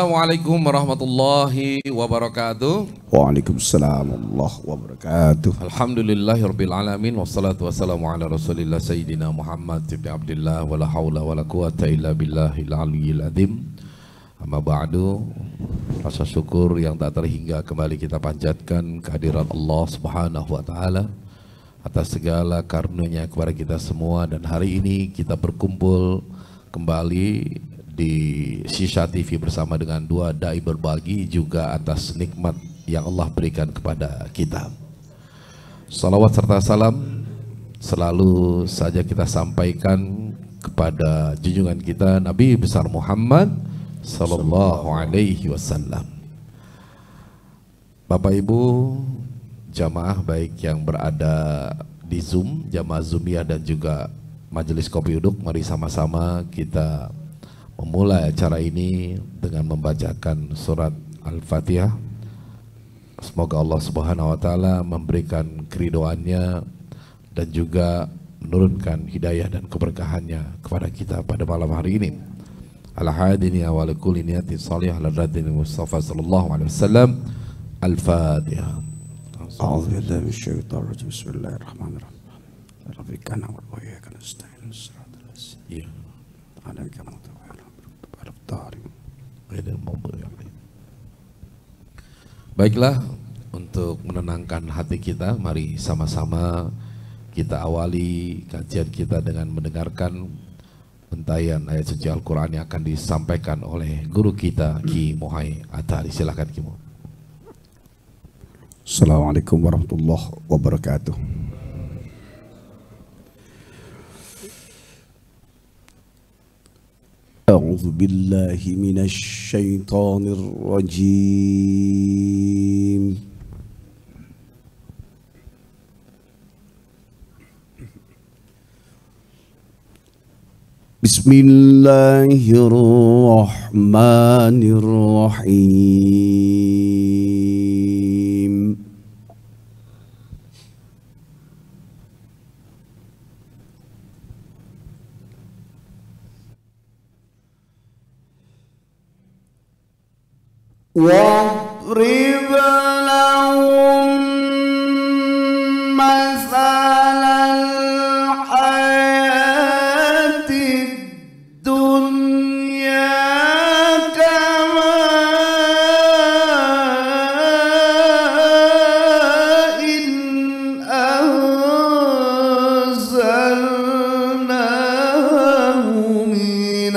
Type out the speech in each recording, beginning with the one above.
Assalamualaikum warahmatullahi wabarakatuh. Waalaikumsalam warahmatullahi wabarakatuh. Alhamdulillahirabbil alamin wassalatu wassalamu ala Rasulillah sayyidina Muhammad ibn Abdullah wala haula wala quwata illa billahil aliyyil azim. Amma ba'du. Rasa syukur yang tak terhingga kembali kita panjatkan kehadiran Allah Subhanahu wa taala atas segala karunia-Nya kepada kita semua, dan hari ini kita berkumpul kembali di Shisha TV bersama dengan dua dai berbagi juga atas nikmat yang Allah berikan kepada kita. Salawat serta salam selalu saja kita sampaikan kepada junjungan kita Nabi besar Muhammad sallallahu alaihi wasallam. Bapak Ibu jamaah baik yang berada di Zoom, jamaah Zoomiyah dan juga Majelis Kopi Uduk, mari sama-sama kita memulai acara ini dengan membacakan surat Al-Fatihah. Semoga Allah Subhanahu wa taala memberikan keridhoannya dan juga menurunkan hidayah dan keberkahannya kepada kita pada malam hari ini. Al-hadini awal kulli niyatin salihah ladzati Mustafa sallallahu alaihi wasallam. Al-Fatihah. A'udzu billahi minasyaitonir rajim. Bismillahirrahmanirrahim. Rabbikana wa iyyaka nasta'in. Shiratal ladzina an'amta alaihim. Baiklah, untuk menenangkan hati kita, mari sama-sama kita awali kajian kita dengan mendengarkan untayan ayat suci Al-Quran yang akan disampaikan oleh guru kita Ki Muhai Atari. Silakan Ki Muhai. Assalamualaikum warahmatullahi wabarakatuh. أعوذ بالله من الشيطان الرجيم. بسم الله الرحمن الرحيم. واضرب لهم مثل الحياة الدنيا كماء أنزلناه من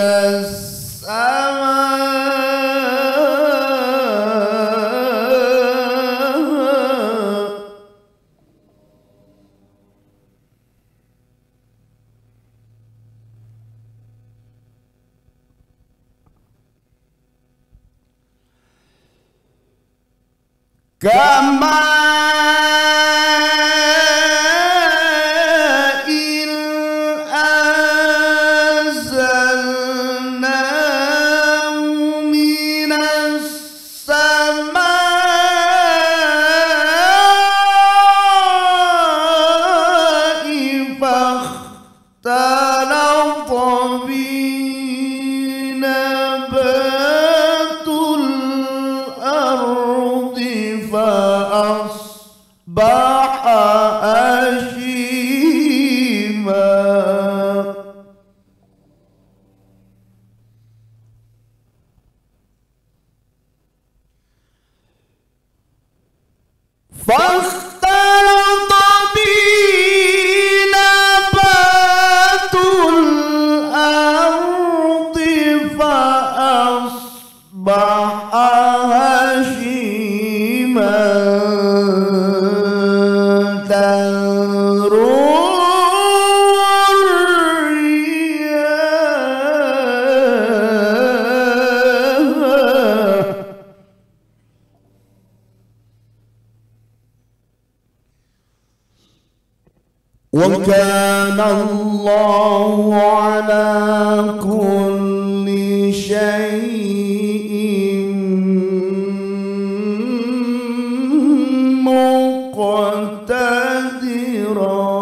كماء أنزلناه من السماء فاختلط به نبات الأرض فأصبح هشيما فاختلط به نبات الأرض فأصبح هشيما وكان الله على كل شيء مقتدرا.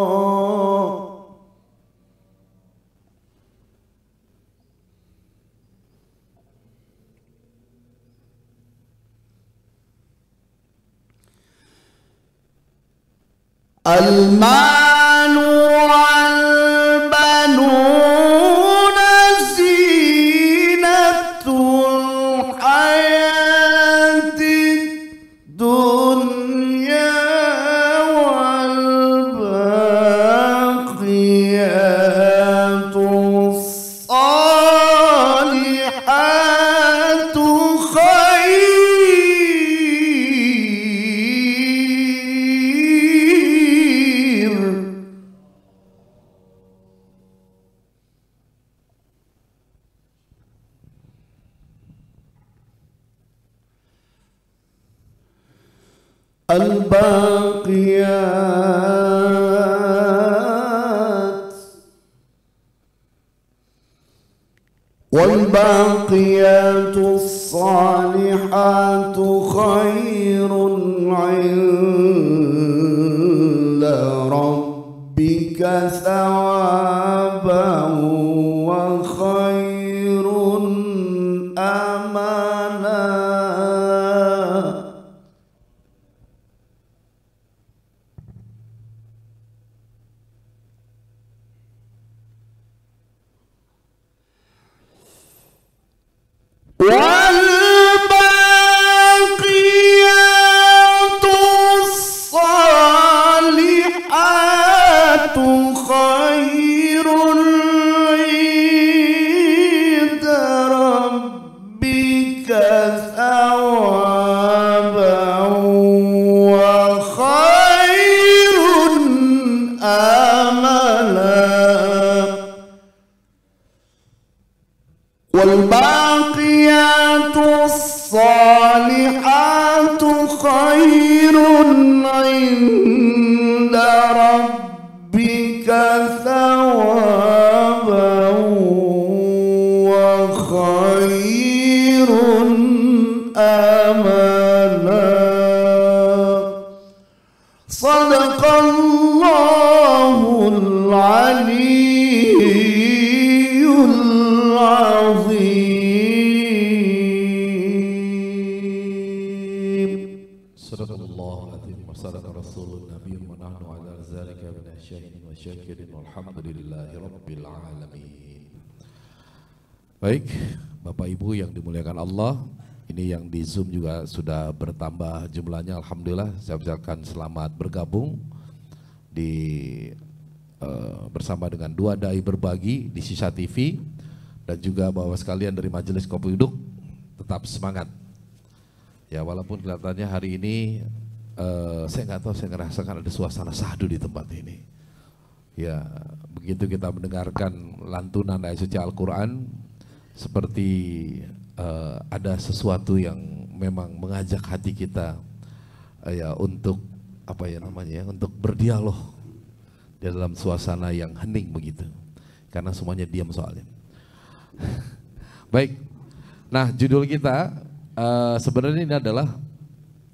المال والبنون زينة الحياة الدنيا والباقيات الصالحات خير. والباقيات الصالحات خير عند ربك ثوابا وخير أملا. والباقيات الصالحات خير عند ربك ثوابا وخير أملا. والباقيات الصالحات خير عند ربك ثوابا وخير أملا. صدق الله العلي العظيم. Sadaqallahu al-azim wa sadaqa rasulun nabiy wa nahnu ala zalika min asyahidin wa syakirin walhamdulillahi rabbil alamin. Baik, Bapak Ibu yang dimuliakan Allah, ini yang di Zoom juga sudah bertambah jumlahnya, alhamdulillah. Saya ucapkan selamat bergabung di bersama dengan dua dai berbagi di Sisa TV, dan juga bahwa sekalian dari Majelis Kopi Duduk tetap semangat. Ya, walaupun kelihatannya hari ini saya nggak tahu, saya ngerasakan ada suasana syahdu di tempat ini. Ya, begitu kita mendengarkan lantunan ayat suci Al-Quran, seperti ada sesuatu yang memang mengajak hati kita ya untuk apa ya namanya ya, untuk berdialog di dalam suasana yang hening begitu, karena semuanya diam soalnya. Baik, nah judul kita sebenarnya ini adalah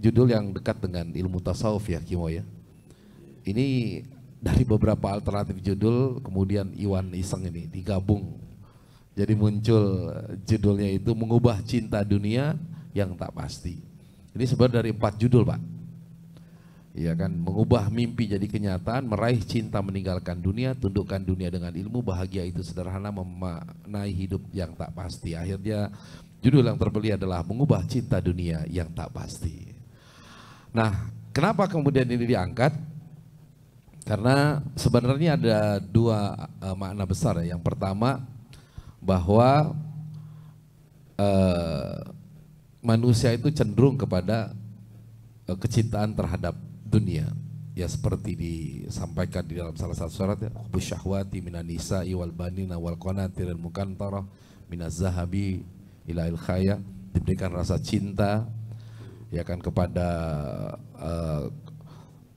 judul yang dekat dengan ilmu tasawuf ya Kimo ya. Ini dari beberapa alternatif judul, kemudian Iwan iseng ini digabung. Jadi muncul judulnya itu Mengubah Cinta Dunia yang Tak Pasti. Ini sebenarnya dari 4 judul Pak. Iya kan, mengubah mimpi jadi kenyataan, meraih cinta meninggalkan dunia, tundukkan dunia dengan ilmu, bahagia itu sederhana, memaknai hidup yang tak pasti. Akhirnya judul yang terpilih adalah Mengubah Cinta Dunia yang Tak Pasti. Nah, kenapa kemudian ini diangkat? Karena sebenarnya ada dua makna besar ya. Yang pertama, bahwa manusia itu cenderung kepada kecintaan terhadap dunia, ya seperti disampaikan di dalam salah satu surat ya, hubbus syahwati minan nisa'i wal banina wal qanatiril muqantarah minaz zahabi ila il khaya, diberikan rasa cinta ya kan kepada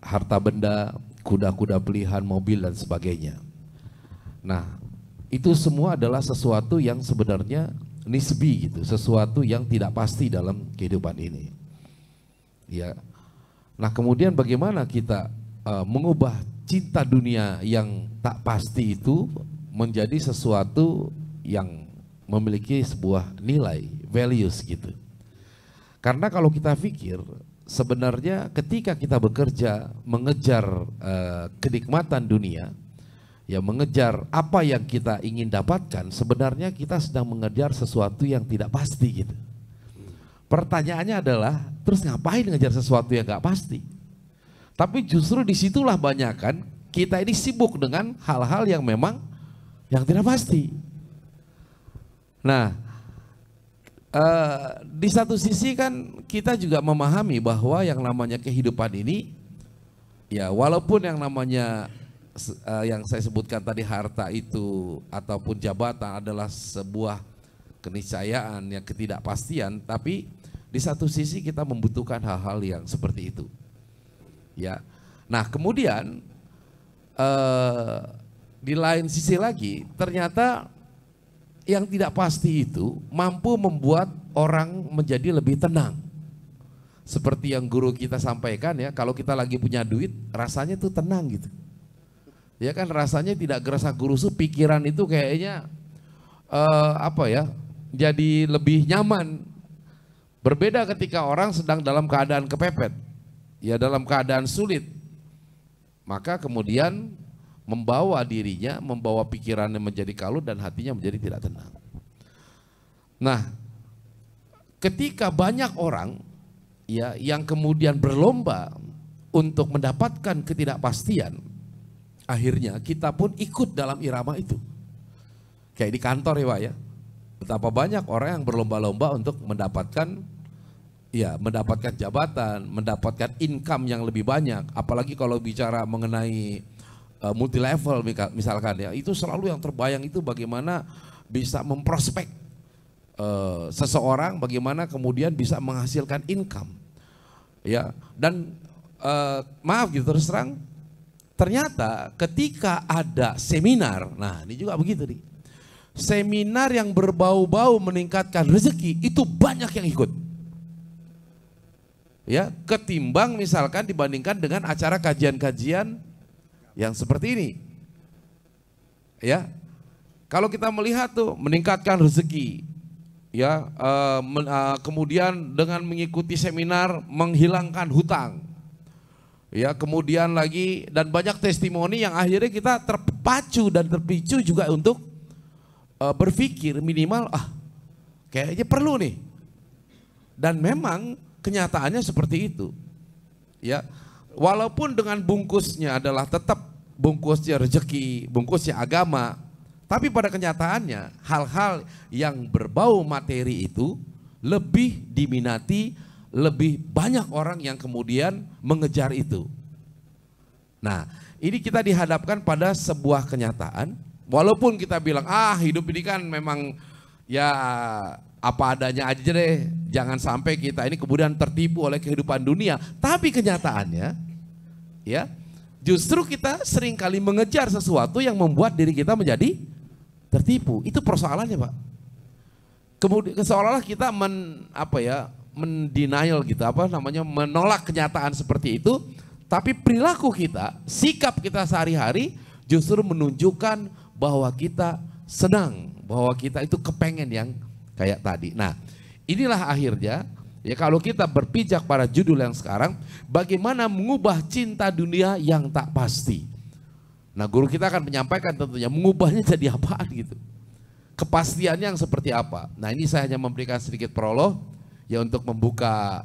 harta benda, kuda-kuda pilihan, mobil dan sebagainya. Nah, itu semua adalah sesuatu yang sebenarnya nisbi gitu, sesuatu yang tidak pasti dalam kehidupan ini. Ya. Nah, kemudian bagaimana kita mengubah cinta dunia yang tak pasti itu menjadi sesuatu yang memiliki sebuah nilai, values gitu. Karena kalau kita pikir sebenarnya ketika kita bekerja mengejar kenikmatan dunia, ya mengejar apa yang kita ingin dapatkan, sebenarnya kita sedang mengejar sesuatu yang tidak pasti gitu. Pertanyaannya adalah, terus ngapain ngejar sesuatu yang gak pasti? Tapi justru disitulah banyak kan kita ini sibuk dengan hal-hal yang memang yang tidak pasti. Nah, di satu sisi kan kita juga memahami bahwa yang namanya kehidupan ini, ya walaupun yang namanya yang saya sebutkan tadi harta itu ataupun jabatan adalah sebuah keniscayaan yang ketidakpastian, tapi di satu sisi kita membutuhkan hal-hal yang seperti itu. Ya, nah kemudian di lain sisi lagi ternyata yang tidak pasti itu mampu membuat orang menjadi lebih tenang. Seperti yang guru kita sampaikan ya, kalau kita lagi punya duit rasanya tuh tenang gitu. Ya kan rasanya tidak gerasa gerusu, pikiran itu kayaknya jadi lebih nyaman. Berbeda ketika orang sedang dalam keadaan kepepet, ya dalam keadaan sulit, maka kemudian membawa dirinya, membawa pikirannya menjadi kalut dan hatinya menjadi tidak tenang. Nah, ketika banyak orang ya yang kemudian berlomba untuk mendapatkan ketidakpastian, akhirnya kita pun ikut dalam irama itu. Kayak di kantor ya Pak ya. Betapa banyak orang yang berlomba-lomba untuk mendapatkan jabatan, mendapatkan income yang lebih banyak. Apalagi kalau bicara mengenai multi level misalkan ya, itu selalu yang terbayang itu bagaimana bisa memprospek seseorang, bagaimana kemudian bisa menghasilkan income. Ya, dan maaf gitu terus terang, ternyata ketika ada seminar, nah ini juga begitu nih. Seminar yang berbau-bau meningkatkan rezeki itu banyak yang ikut. Ya, ketimbang misalkan dibandingkan dengan acara kajian-kajian yang seperti ini. Ya. Kalau kita melihat tuh meningkatkan rezeki, ya, kemudian dengan mengikuti seminar menghilangkan hutang. Ya, kemudian lagi dan banyak testimoni yang akhirnya kita terpacu dan terpicu juga untuk berpikir minimal kayaknya perlu nih. Dan memang kenyataannya seperti itu. Ya, walaupun dengan bungkusnya adalah tetap bungkusnya rezeki, bungkusnya agama, tapi pada kenyataannya hal-hal yang berbau materi itu lebih diminati, lebih banyak orang yang kemudian mengejar itu. Nah, ini kita dihadapkan pada sebuah kenyataan, walaupun kita bilang hidup ini kan memang ya apa adanya aja deh, jangan sampai kita ini kemudian tertipu oleh kehidupan dunia. Tapi kenyataannya ya justru kita seringkali mengejar sesuatu yang membuat diri kita menjadi tertipu. Itu persoalannya Pak. Kemudian seolah-olah kita mendenial gitu, menolak kenyataan seperti itu, tapi perilaku kita, sikap kita sehari-hari justru menunjukkan bahwa kita senang, bahwa kita itu kepengen yang kayak tadi. Nah, inilah akhirnya ya kalau kita berpijak pada judul yang sekarang, bagaimana mengubah cinta dunia yang tak pasti. Nah, guru kita akan menyampaikan tentunya mengubahnya jadi apaan gitu. Kepastiannya yang seperti apa. Nah, ini saya hanya memberikan sedikit prolog ya untuk membuka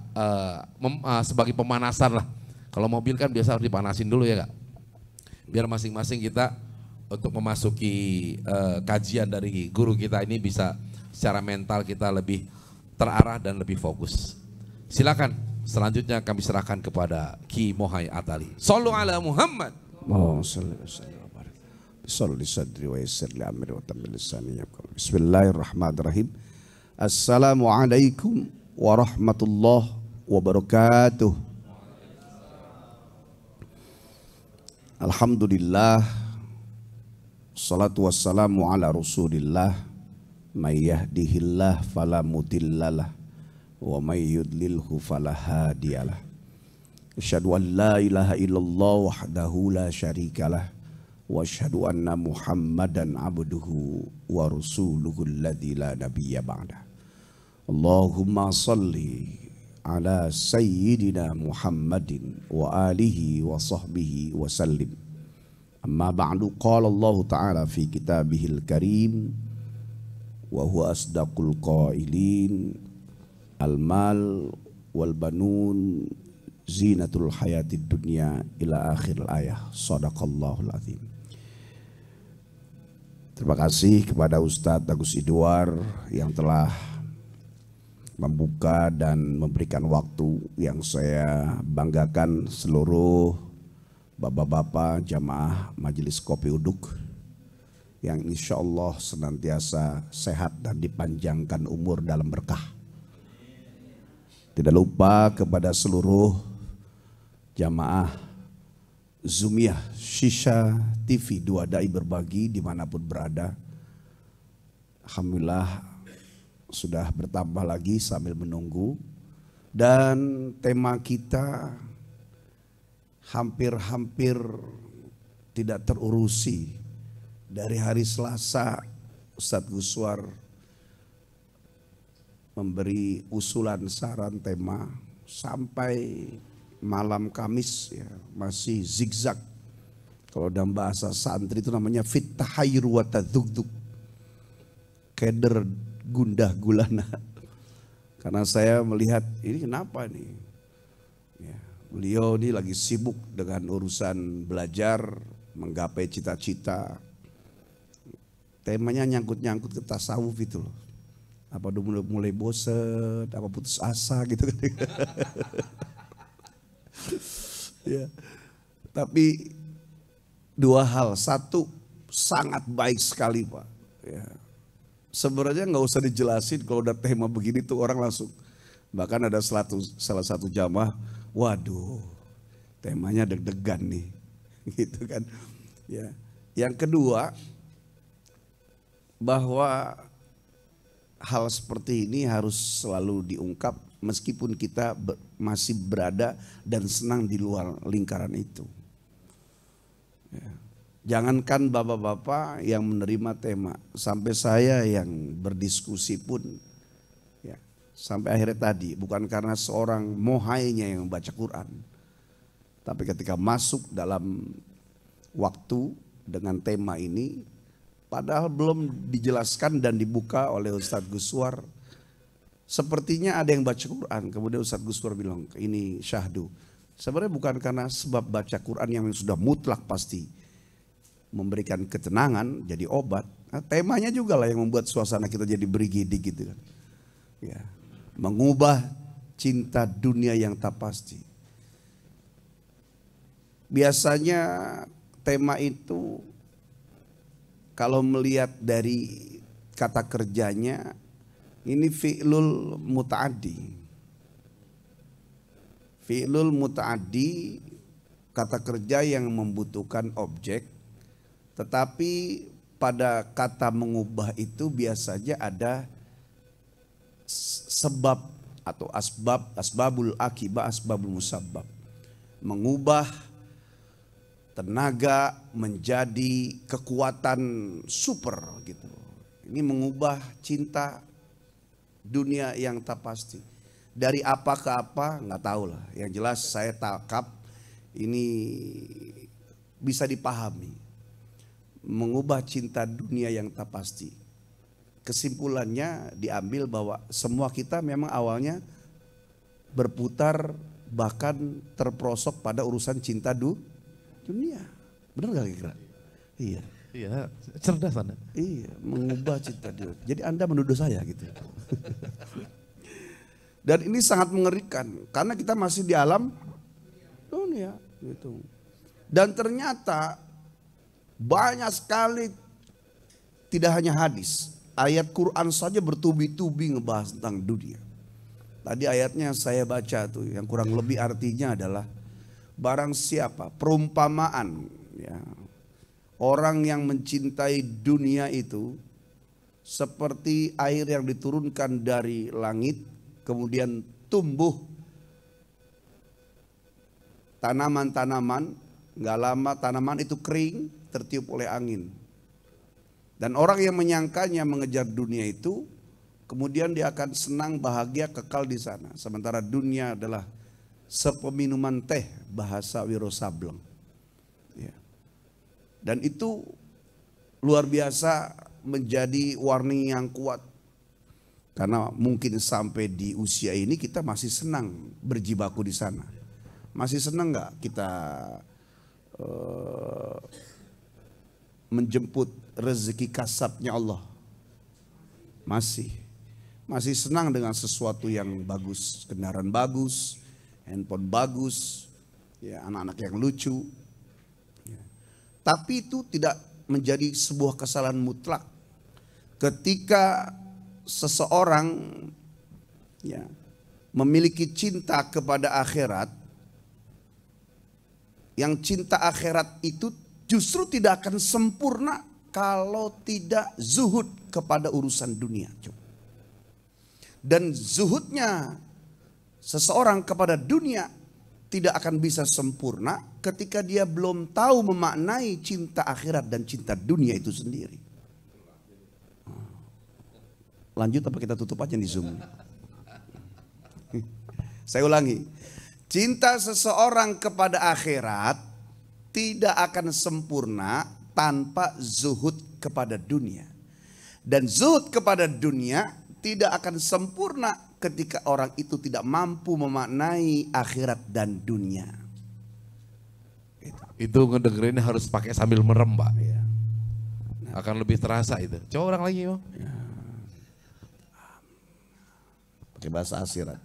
sebagai pemanasan lah. Kalau mobil kan biasa harus dipanasin dulu ya Kak. Biar masing-masing kita untuk memasuki kajian dari guru kita ini bisa secara mental kita lebih terarah dan lebih fokus. Silakan selanjutnya kami serahkan kepada Ki Mohai Atali. Sallu ala Muhammad. Bismillahirrahmanirrahim. Assalamualaikum warahmatullahi wabarakatuh. Alhamdulillah, salatu wassalamu ala rasulillah, may yahdihillah fala mudhillalah wa may yudlilhu fala hadiyalah. Asyhadu an la ilaha illallah wahdahu la syarikalah wa asyhadu anna Muhammadan abduhu wa rasuluhu alladzi la nabiyya ba'dah. Allahumma salli ala sayyidina Muhammadin wa alihi wa sahbihi wa sallim. Amma ba'du, qala Allah Ta'ala fi kitabihil karim wa huwa asdaqul qailin, al-mal wal banun zinatul hayatid dunya ila akhir ayah. Sadaqallahul azim. Terima kasih kepada Ustadz Agus Idwar yang telah membuka dan memberikan waktu yang saya banggakan seluruh bapak-bapak jamaah Majelis Kopi Uduk yang insya Allah senantiasa sehat dan dipanjangkan umur dalam berkah. Tidak lupa kepada seluruh jamaah Zumiyah Shisha TV, dua dai berbagi dimanapun berada. Alhamdulillah sudah bertambah lagi sambil menunggu. Dan tema kita hampir-hampir tidak terurusi. Dari hari Selasa Ustadz Guswar memberi usulan saran tema sampai malam Kamis ya, masih zigzag. Kalau dalam bahasa santri itu namanya fit tahayyur wa tadzugdzug, keder gundah gulana. Karena saya melihat ini kenapa nih ya, beliau ini lagi sibuk dengan urusan belajar, menggapai cita-cita. Temanya nyangkut-nyangkut ke tasawuf itu loh. Apa udah mulai bosen, apa putus asa gitu kan. Ya. Tapi dua hal, satu sangat baik sekali Pak. Ya. Sebenarnya nggak usah dijelasin, kalau udah tema begini tuh orang langsung. Bahkan ada salah satu jamaah, waduh, temanya deg-degan nih, gitu kan. Ya. Yang kedua, bahwa hal seperti ini harus selalu diungkap meskipun kita masih berada dan senang di luar lingkaran itu. Ya. Jangankan bapak-bapak yang menerima tema, sampai saya yang berdiskusi pun, ya, sampai akhirnya tadi bukan karena seorang mohainya yang membaca Quran, tapi ketika masuk dalam waktu dengan tema ini, padahal belum dijelaskan dan dibuka oleh Ustadz Guswar. Sepertinya ada yang baca Quran, kemudian Ustadz Guswar bilang ini syahdu. Sebenarnya bukan karena sebab baca Quran yang sudah mutlak pasti memberikan ketenangan, jadi obat. Nah, temanya juga lah yang membuat suasana kita jadi bergidik gitu kan. Ya, mengubah cinta dunia yang tak pasti. Biasanya tema itu kalau melihat dari kata kerjanya, ini fi'lul muta'addi. Fi'lul muta'addi, kata kerja yang membutuhkan objek, tetapi pada kata mengubah itu biasanya ada sebab atau asbab, asbabul akibah, asbabul musabbab. Mengubah tenaga menjadi kekuatan super gitu. Ini mengubah cinta dunia yang tak pasti. Dari apa ke apa nggak tahu lah. Yang jelas saya tangkap ini bisa dipahami. Mengubah cinta dunia yang tak pasti. Kesimpulannya diambil bahwa semua kita memang awalnya berputar bahkan terperosok pada urusan cinta dunia. Benar gak kira? Iya. Iya, cerdas Anda. Iya, mengubah cinta dunia. Jadi Anda menuduh saya gitu. Dan ini sangat mengerikan karena kita masih di alam dunia gitu. Dan ternyata banyak sekali, tidak hanya hadis, ayat Quran saja bertubi-tubi ngebahas tentang dunia. Tadi ayatnya saya baca tuh, yang kurang lebih artinya adalah barang siapa, perumpamaan ya, orang yang mencintai dunia itu seperti air yang diturunkan dari langit, kemudian tumbuh tanaman-tanaman, nggak lama tanaman itu kering, tertiup oleh angin. Dan orang yang menyangkanya mengejar dunia itu kemudian dia akan senang, bahagia, kekal di sana. Sementara dunia adalah sepeminuman teh, bahasa Wiro Sableng. Ya. Dan itu luar biasa menjadi warning yang kuat. Karena mungkin sampai di usia ini kita masih senang berjibaku di sana. Masih senang nggak kita menjemput rezeki kasabnya Allah? Masih senang dengan sesuatu yang bagus, kendaraan bagus, handphone bagus, ya, anak-anak yang lucu. Ya. Tapi itu tidak menjadi sebuah kesalahan mutlak ketika seseorang, ya, memiliki cinta kepada akhirat. Yang cinta akhirat itu justru tidak akan sempurna kalau tidak zuhud kepada urusan dunia. Dan zuhudnya seseorang kepada dunia tidak akan bisa sempurna ketika dia belum tahu memaknai cinta akhirat dan cinta dunia itu sendiri. Lanjut apa kita tutup aja di Zoom? Saya ulangi. Cinta seseorang kepada akhirat tidak akan sempurna tanpa zuhud kepada dunia. Dan zuhud kepada dunia tidak akan sempurna ketika orang itu tidak mampu memaknai akhirat dan dunia. Itu ngedengerin harus pakai sambil merem, Pak. Ya. Akan lebih terasa itu. Coba orang lagi, Bang. Ya. Pakai bahasa akhirat.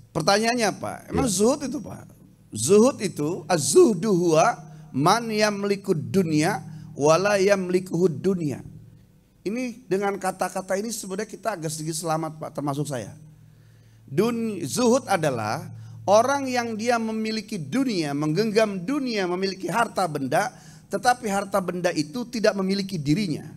Pertanyaannya Pak, emang zuhud itu Pak? Zuhud itu az-zuhdu huwa man yamliku dunya wala yamlikuhu dunya. Ini dengan kata-kata ini sebenarnya kita agak sedikit selamat Pak, termasuk saya. Zuhud adalah orang yang dia memiliki dunia, menggenggam dunia, memiliki harta benda, tetapi harta benda itu tidak memiliki dirinya.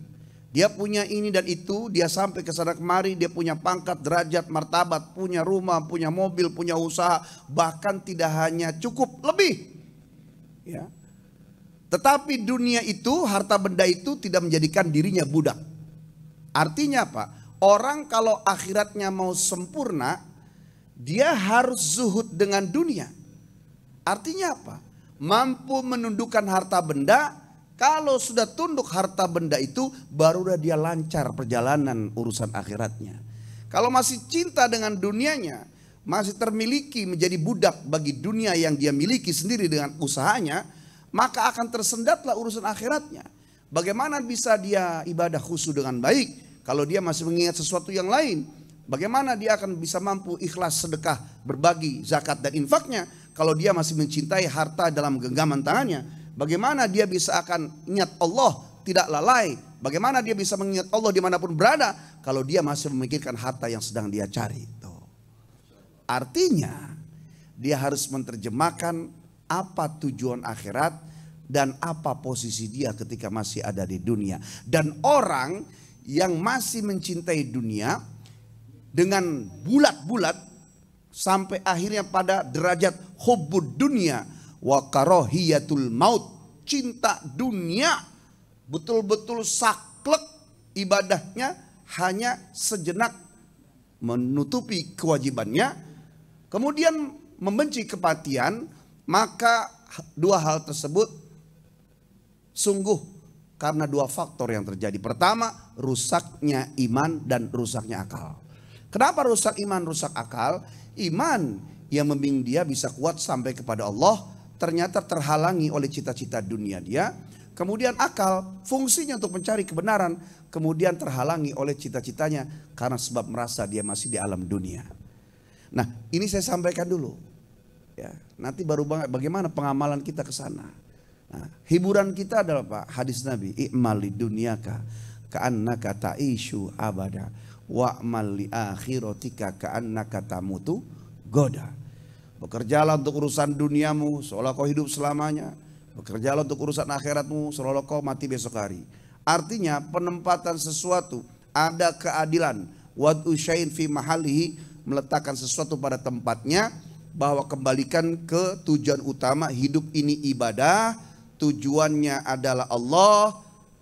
Dia punya ini dan itu, dia sampai ke sana kemari, dia punya pangkat, derajat, martabat, punya rumah, punya mobil, punya usaha, bahkan tidak hanya cukup, lebih. Ya. Tetapi dunia itu, harta benda itu tidak menjadikan dirinya budak. Artinya apa? Orang kalau akhiratnya mau sempurna, dia harus zuhud dengan dunia. Artinya apa? Mampu menundukkan harta benda. Kalau sudah tunduk harta benda itu, barulah dia lancar perjalanan urusan akhiratnya. Kalau masih cinta dengan dunianya, masih termiliki menjadi budak bagi dunia yang dia miliki sendiri dengan usahanya, maka akan tersendatlah urusan akhiratnya. Bagaimana bisa dia ibadah khusyuk dengan baik kalau dia masih mengingat sesuatu yang lain? Bagaimana dia akan bisa mampu ikhlas sedekah, berbagi, zakat dan infaknya kalau dia masih mencintai harta dalam genggaman tangannya? Bagaimana dia bisa akan ingat Allah tidak lalai? Bagaimana dia bisa mengingat Allah dimanapun berada kalau dia masih memikirkan harta yang sedang dia cari? Artinya dia harus menerjemahkan apa tujuan akhirat dan apa posisi dia ketika masih ada di dunia. Dan orang yang masih mencintai dunia dengan bulat-bulat sampai akhirnya pada derajat hubbud dunia wa karahiyatul maut, cinta dunia, betul-betul saklek ibadahnya hanya sejenak menutupi kewajibannya, kemudian membenci kematian, maka dua hal tersebut sungguh karena dua faktor yang terjadi. Pertama, rusaknya iman dan rusaknya akal. Kenapa rusak iman, rusak akal? Iman yang membimbing dia bisa kuat sampai kepada Allah ternyata terhalangi oleh cita-cita dunia dia. Kemudian akal, fungsinya untuk mencari kebenaran, kemudian terhalangi oleh cita-citanya karena sebab merasa dia masih di alam dunia. Nah, ini saya sampaikan dulu. Ya, nanti baru bagaimana pengamalan kita ke sana. Nah, hiburan kita adalah Pak, hadis Nabi, i'mal li dunyaka ka'annaka ta'ishu abada wa'mal li akhiratika ka'annaka tamutu goda. Bekerjalah untuk urusan duniamu seolah kau hidup selamanya. Bekerjalah untuk urusan akhiratmu seolah kau mati besok hari. Artinya penempatan sesuatu, ada keadilan. Wad'u syai'in fi mahalihi, meletakkan sesuatu pada tempatnya, bahwa kembalikan ke tujuan utama hidup ini ibadah, tujuannya adalah Allah.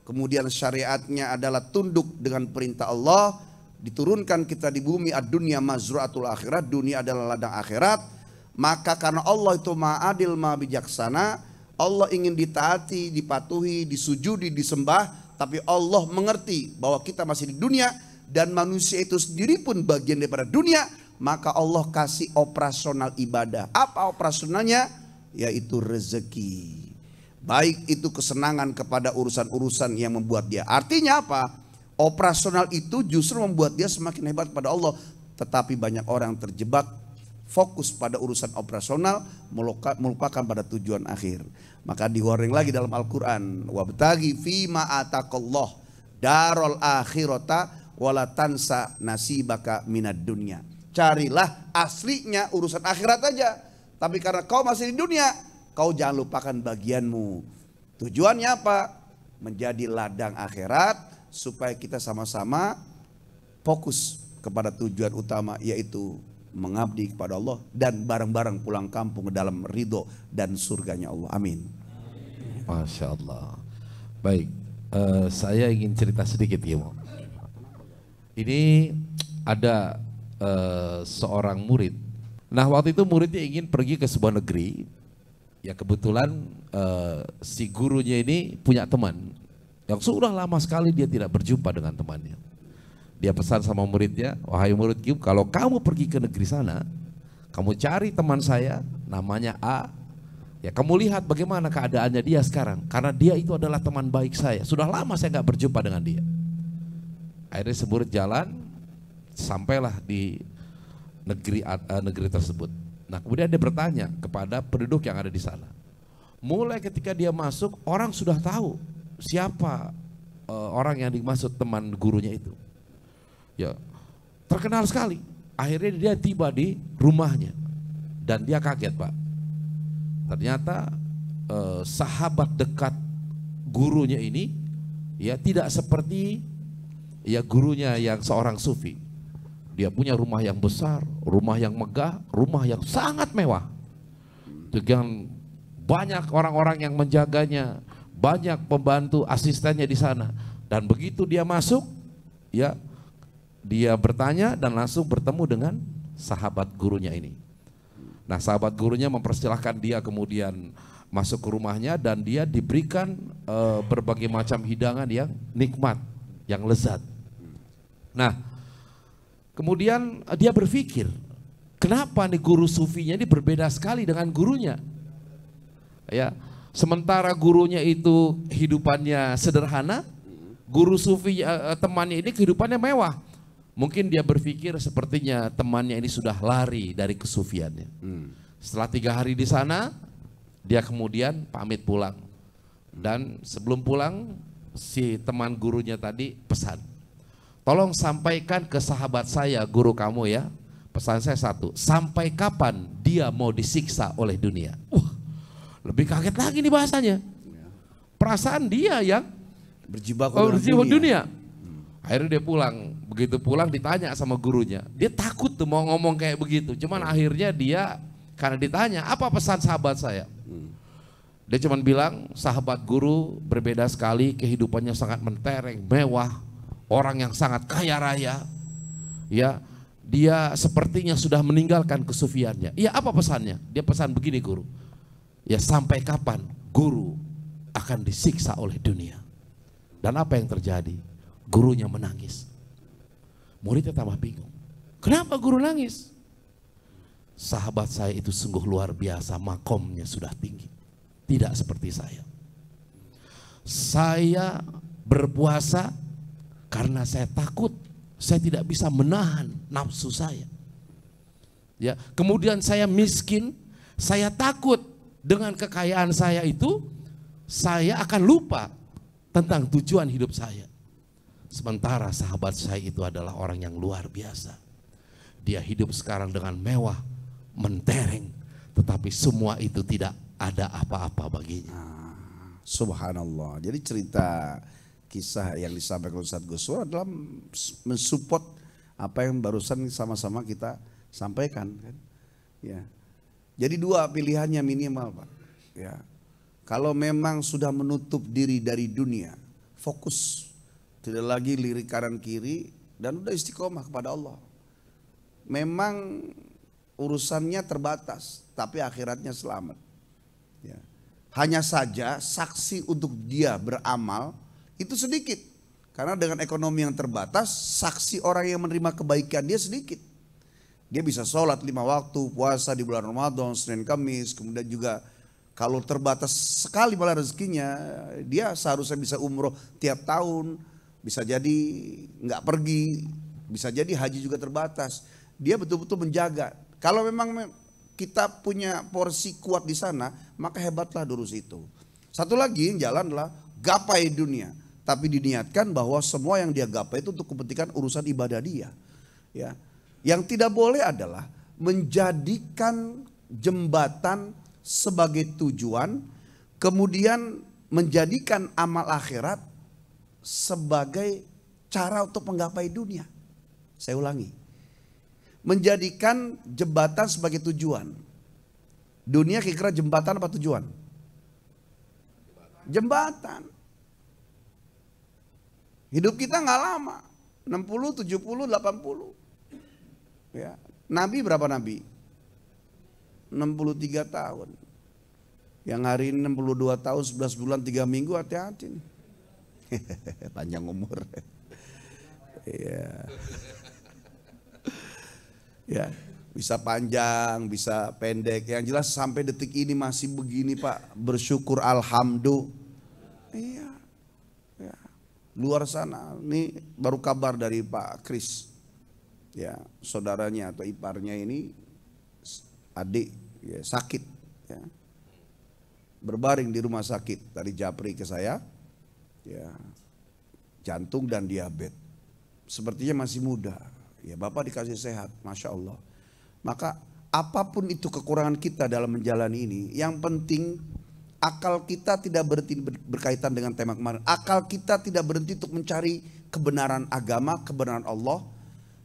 kemudian syariatnya adalah tunduk dengan perintah Allah, diturunkan kita di bumi, ad-dunya mazru'atul akhirat, dunia adalah ladang akhirat. Maka karena Allah itu maha adil, maha bijaksana, Allah ingin ditaati, dipatuhi, disujudi, disembah, tapi Allah mengerti bahwa kita masih di dunia dan manusia itu sendiri pun bagian daripada dunia, maka Allah kasih operasional ibadah. Apa operasionalnya? Yaitu rezeki. Baik itu kesenangan kepada urusan-urusan yang membuat dia. Artinya apa? Operasional itu justru membuat dia semakin hebat pada Allah. Tetapi banyak orang terjebak fokus pada urusan operasional, melupakan pada tujuan akhir. Maka diwarning lagi dalam Al-Quran, wabtaghi fima atakallah darul akhirata wala tansa nasibaka minad dunya. Carilah aslinya urusan akhirat aja. Tapi karena kau masih di dunia, kau jangan lupakan bagianmu. Tujuannya apa? Menjadi ladang akhirat supaya kita sama-sama fokus kepada tujuan utama, yaitu mengabdi kepada Allah dan bareng-bareng pulang kampung ke dalam ridho dan surganya Allah. Amin. Masya Allah. Baik, saya ingin cerita sedikit ya. Ini ada seorang murid. Nah waktu itu muridnya ingin pergi ke sebuah negeri. Ya kebetulan si gurunya ini punya teman yang sudah lama sekali dia tidak berjumpa dengan temannya. Dia pesan sama muridnya, wahai muridku, kalau kamu pergi ke negeri sana, kamu cari teman saya, namanya A. Ya kamu lihat bagaimana keadaannya dia sekarang, karena dia itu adalah teman baik saya. Sudah lama saya nggak berjumpa dengan dia. Akhirnya si murid jalan, sampailah di negeri tersebut. Nah kemudian dia bertanya kepada penduduk yang ada di sana. Mulai ketika dia masuk, orang sudah tahu siapa orang yang dimaksud teman gurunya itu. Ya, terkenal sekali. Akhirnya dia tiba di rumahnya dan dia kaget, Pak. Ternyata sahabat dekat gurunya ini ya tidak seperti ya gurunya yang seorang sufi. Dia punya rumah yang besar, rumah yang megah, rumah yang sangat mewah. Dengan banyak orang-orang yang menjaganya, banyak pembantu asistennya di sana. Dan begitu dia masuk, ya dia bertanya dan langsung bertemu dengan sahabat gurunya ini. Nah sahabat gurunya mempersilahkan dia kemudian masuk ke rumahnya dan dia diberikan berbagai macam hidangan yang nikmat, yang lezat. Nah kemudian dia berpikir, kenapa nih guru sufinya ini berbeda sekali dengan gurunya? Ya, sementara gurunya itu hidupannya sederhana, guru sufi temannya ini kehidupannya mewah. Mungkin dia berpikir sepertinya temannya ini sudah lari dari kesufiannya. Setelah 3 hari di sana, dia kemudian pamit pulang. Dan sebelum pulang, si teman gurunya tadi pesan, tolong sampaikan ke sahabat saya, guru kamu ya, pesan saya satu, sampai kapan dia mau disiksa oleh dunia? Lebih kaget lagi nih bahasanya. Perasaan dia yang berjibaku dengan dunia. Akhirnya dia pulang, begitu pulang ditanya sama gurunya, dia takut tuh mau ngomong kayak begitu, cuman akhirnya dia karena ditanya apa pesan sahabat saya, dia cuman bilang sahabat guru berbeda sekali, kehidupannya sangat mentereng, mewah, orang yang sangat kaya raya, ya dia sepertinya sudah meninggalkan kesufiannya. Iya apa pesannya? Dia pesan begini guru, ya sampai kapan guru akan disiksa oleh dunia. Dan apa yang terjadi? Gurunya menangis. Muridnya tambah bingung. Kenapa guru nangis? Sahabat saya itu sungguh luar biasa, makomnya sudah tinggi. Tidak seperti saya. Saya berpuasa karena saya takut, saya tidak bisa menahan nafsu saya. Ya, kemudian saya miskin, saya takut dengan kekayaan saya itu, saya akan lupa tentang tujuan hidup saya. Sementara sahabat saya itu adalah orang yang luar biasa. Dia hidup sekarang dengan mewah, mentereng, tetapi semua itu tidak ada apa-apa baginya. Subhanallah. Jadi cerita kisah yang disampaikan Ustaz Gusur adalah mensupport apa yang barusan sama-sama kita sampaikan kan. Ya. Jadi 2 pilihannya minimal, Pak. Ya. Kalau memang sudah menutup diri dari dunia, fokus, tidak lagi lirik kanan kiri, dan udah istiqomah kepada Allah. Memang urusannya terbatas, tapi akhiratnya selamat. Ya. Hanya saja saksi untuk dia beramal itu sedikit. Karena dengan ekonomi yang terbatas, saksi orang yang menerima kebaikan dia sedikit. Dia bisa sholat 5 waktu, puasa di bulan Ramadan, Senin Kamis, kemudian juga kalau terbatas sekali malah rezekinya, dia seharusnya bisa umroh tiap tahun, bisa jadi nggak pergi, bisa jadi haji juga terbatas. Dia betul-betul menjaga. Kalau memang kita punya porsi kuat di sana, maka hebatlah durus itu. Satu lagi yang jalan adalah gapai dunia, tapi diniatkan bahwa semua yang dia gapai itu untuk kepentingan urusan ibadah dia. Ya, yang tidak boleh adalah menjadikan jembatan sebagai tujuan, kemudian menjadikan amal akhirat sebagai cara untuk menggapai dunia. Saya ulangi, menjadikan jembatan sebagai tujuan. Dunia kira-kira jembatan apa tujuan? Jembatan. Hidup kita nggak lama, 60, 70, 80. Ya. Nabi berapa nabi? 63 tahun. Yang hari ini 62 tahun, 11 bulan, 3 minggu, hati-hati nih. Panjang umur. Iya. Ya, bisa panjang, bisa pendek. Yang jelas sampai detik ini masih begini Pak, bersyukur alhamdulillah. Iya. Ya. Luar sana, ini baru kabar dari Pak Kris. Ya, saudaranya atau iparnya ini adik ya, sakit ya. Berbaring di rumah sakit, tadi japri ke saya. Ya. Jantung dan diabetes. Sepertinya masih muda. Ya, Bapak dikasih sehat, Masya Allah. Maka apapun itu kekurangan kita dalam menjalani ini, yang penting akal kita tidak berhenti berkaitan dengan tema kemarin. Akal kita tidak berhenti untuk mencari kebenaran agama, kebenaran Allah.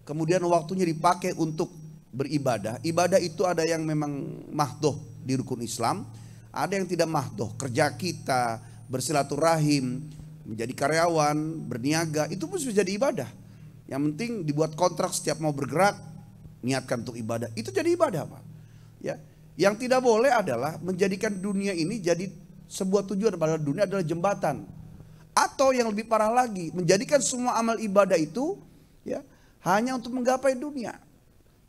Kemudian waktunya dipakai untuk beribadah. Ibadah itu ada yang memang mahdoh di rukun Islam, ada yang tidak mahdoh. Kerja kita, bersilaturahim, menjadi karyawan, berniaga, itu pun bisa jadi ibadah. Yang penting dibuat kontrak setiap mau bergerak, niatkan untuk ibadah. Itu jadi ibadah Pak. Ya. Yang tidak boleh adalah menjadikan dunia ini jadi sebuah tujuan, padahal dunia adalah jembatan. Atau yang lebih parah lagi, menjadikan semua amal ibadah itu ya hanya untuk menggapai dunia.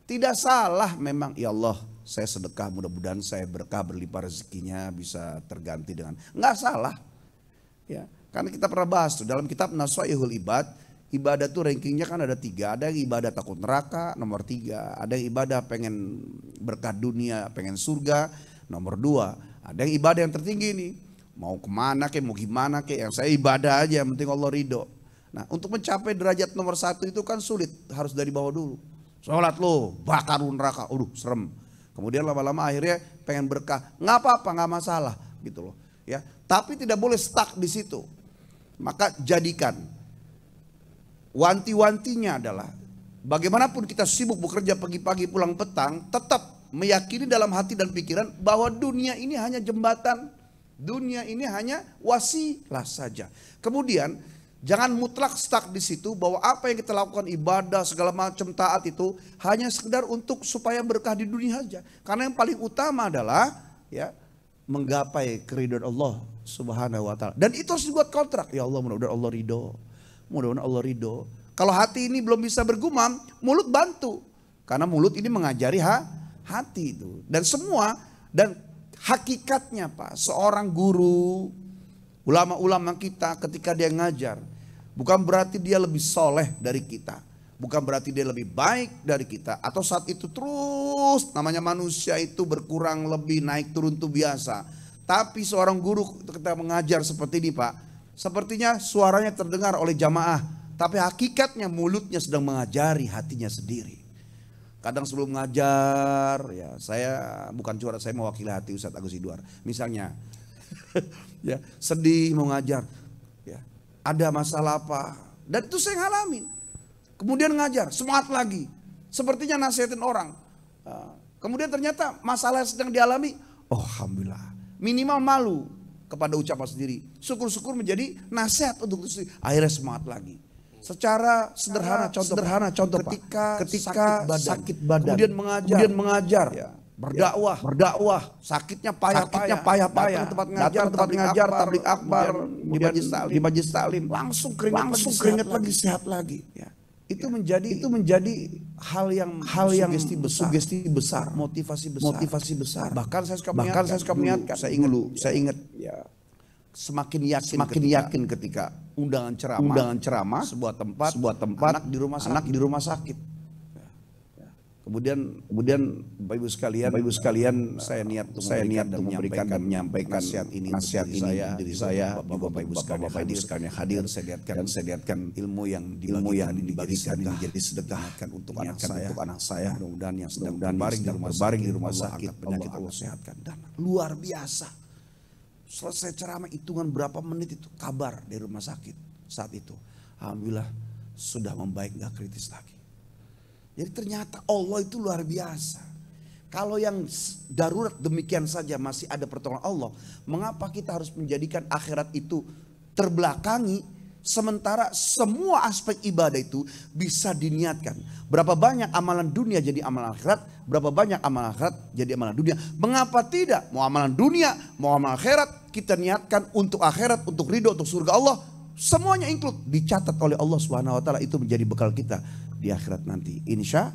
Tidak salah memang, ya Allah saya sedekah, mudah-mudahan saya berkah berlimpah rezekinya bisa terganti dengan. Enggak salah. Ya, karena kita pernah bahas tuh dalam kitab Naswaihul Ibad. Ibadah tuh rankingnya kan ada 3. Ada yang ibadah takut neraka, nomor 3. Ada yang ibadah pengen berkah dunia, pengen surga, nomor 2. Ada yang ibadah yang tertinggi nih, mau kemana kek, mau gimana kek, yang saya ibadah aja, yang penting Allah ridho. Nah, untuk mencapai derajat nomor 1 itu kan sulit, harus dari bawah dulu. Sholat lo, bakar neraka, serem. Kemudian lama-lama akhirnya pengen berkah, nggak apa-apa, nggak masalah, gitu loh. Ya, tapi tidak boleh stuck di situ. Maka jadikan wanti-wantinya adalah bagaimanapun kita sibuk bekerja pagi-pagi pulang petang, tetap meyakini dalam hati dan pikiran bahwa dunia ini hanya jembatan, dunia ini hanya wasilah saja. Kemudian jangan mutlak stuck di situ bahwa apa yang kita lakukan ibadah segala macam taat itu hanya sekedar untuk supaya berkah di dunia saja. Karena yang paling utama adalah ya menggapai keridhaan Allah Subhanahu wa taala. Dan itu harus dibuat kontrak. Ya Allah, mudah-mudahan Allah ridho. Mudah-mudahan Allah ridho. Kalau hati ini belum bisa bergumam, mulut bantu. Karena mulut ini mengajari hati itu. Dan semua, dan hakikatnya Pak, seorang guru, ulama-ulama kita ketika dia ngajar, bukan berarti dia lebih soleh dari kita. Bukan berarti dia lebih baik dari kita. Atau saat itu terus, namanya manusia itu berkurang lebih, naik turun itu biasa. Tapi seorang guru ketika mengajar seperti ini Pak, sepertinya suaranya terdengar oleh jamaah, tapi hakikatnya mulutnya sedang mengajari hatinya sendiri. Kadang sebelum mengajar, ya saya bukan curhat, saya mewakili hati Ustadz Agus Idwar. Misalnya, ya sedih mau ngajar, ya ada masalah apa, dan itu saya ngalamin. Kemudian ngajar, semangat lagi, sepertinya nasihatin orang. Kemudian ternyata masalah yang sedang dialami, oh alhamdulillah, minimal malu. kepada ucapan sendiri. Syukur-syukur menjadi nasihat untuk diri sendiri. Akhirnya semangat lagi. Secara sederhana contoh ketika sakit badan, kemudian mengajar, ya, berdakwah, sakitnya payah, datang tempat ngajar, tablik akbar, di majlis taklim, langsung keringat lagi, sehat lagi. Ya. Itu menjadi hal yang sugesti besar, motivasi besar. Bahkan saya suka mengingatkan, saya ingat ya, semakin yakin ketika undangan ceramah sebuah tempat anak di rumah sakit. Kemudian Bapak Ibu sekalian saya niat untuk memberikan dan menyampaikan nasihat ini diri saya, Bapak Ibu sekalian yang hadir, saya lihatkan ilmu yang dibagikan menjadi sedekah untuk anak saya. Mudah-mudahan yang sedang berbaring di rumah sakit, penyakit Allah sehatkan. Dan luar biasa. Selesai ceramah, hitungan berapa menit itu kabar dari rumah sakit saat itu. Alhamdulillah sudah membaik, gak kritis lagi. Jadi ternyata Allah itu luar biasa. Kalau yang darurat demikian saja masih ada pertolongan Allah, mengapa kita harus menjadikan akhirat itu terbelakangi? Sementara semua aspek ibadah itu bisa diniatkan. Berapa banyak amalan dunia jadi amalan akhirat, berapa banyak amalan akhirat jadi amalan dunia. Mengapa tidak? Mau amalan dunia, mau amalan akhirat, kita niatkan untuk akhirat, untuk ridho, untuk surga Allah. Semuanya include, dicatat oleh Allah Subhanahu wa taala, itu menjadi bekal kita di akhirat nanti. Insya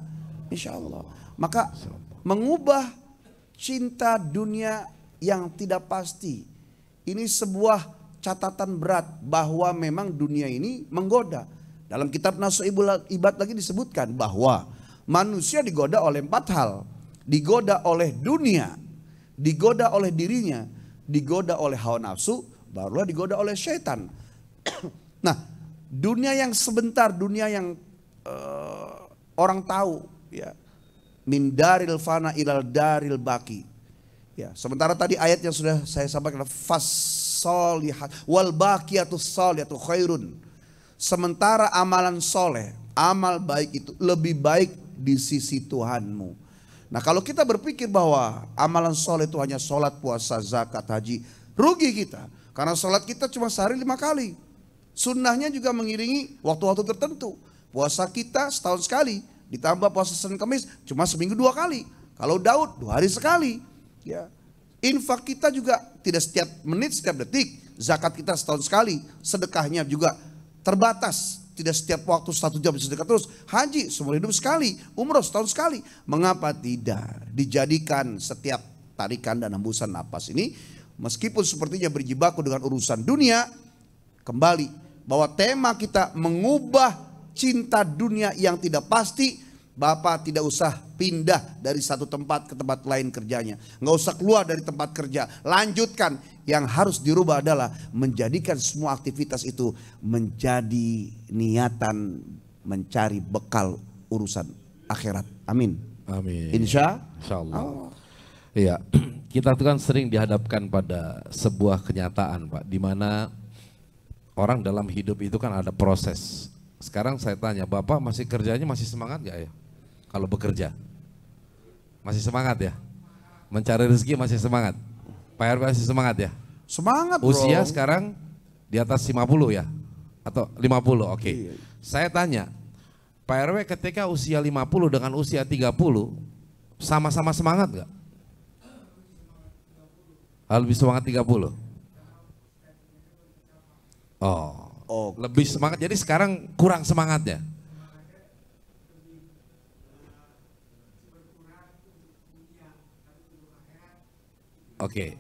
Allah. Maka mengubah cinta dunia yang tidak pasti, ini sebuah catatan berat bahwa memang dunia ini menggoda. Dalam kitab Nasuhul Ibad lagi disebutkan bahwa manusia digoda oleh 4 hal. Digoda oleh dunia, digoda oleh dirinya, digoda oleh hawa nafsu, barulah digoda oleh syaitan. Nah, dunia yang sebentar, dunia yang orang tahu, ya, min daril fana ilal daril baki. Ya, sementara tadi ayat yang sudah saya sampaikan, fasolihat wal baqiyatus sholihatu khairun. Sementara amalan soleh, amal baik itu lebih baik di sisi Tuhanmu. Nah, kalau kita berpikir bahwa amalan soleh itu hanya sholat, puasa, zakat, haji, rugi kita. Karena sholat kita cuma sehari 5 kali. Sunnahnya juga mengiringi waktu-waktu tertentu. Puasa kita setahun sekali, ditambah puasa Senin Kamis cuma seminggu 2 kali. Kalau Daud 2 hari sekali. Ya. Infak kita juga tidak setiap menit, setiap detik. Zakat kita setahun sekali. Sedekahnya juga terbatas, tidak setiap waktu 1 jam sedekah terus. Haji seumur hidup sekali, umroh setahun sekali. Mengapa tidak dijadikan setiap tarikan dan hembusan napas ini, meskipun sepertinya berjibaku dengan urusan dunia, kembali bahwa tema kita mengubah cinta dunia yang tidak pasti. Bapak tidak usah pindah dari satu tempat ke tempat lain kerjanya, nggak usah keluar dari tempat kerja, lanjutkan. Yang harus dirubah adalah menjadikan semua aktivitas itu menjadi niatan mencari bekal urusan akhirat. Amin. Amin. Insya Allah. Iya, kita tuh kan sering dihadapkan pada sebuah kenyataan, Pak, di mana orang dalam hidup itu kan ada proses. Sekarang saya tanya, Bapak masih kerjanya masih semangat gak ya? Kalau bekerja masih semangat ya? Mencari rezeki masih semangat? Pak RW masih semangat ya? Semangat, bro. Usia sekarang di atas 50 ya? Atau 50, oke. Iya. Saya tanya, Pak RW ketika usia 50 dengan usia 30 sama-sama semangat gak? Lebih semangat 30? Oh, lebih semangat. Jadi sekarang kurang semangatnya. Oke.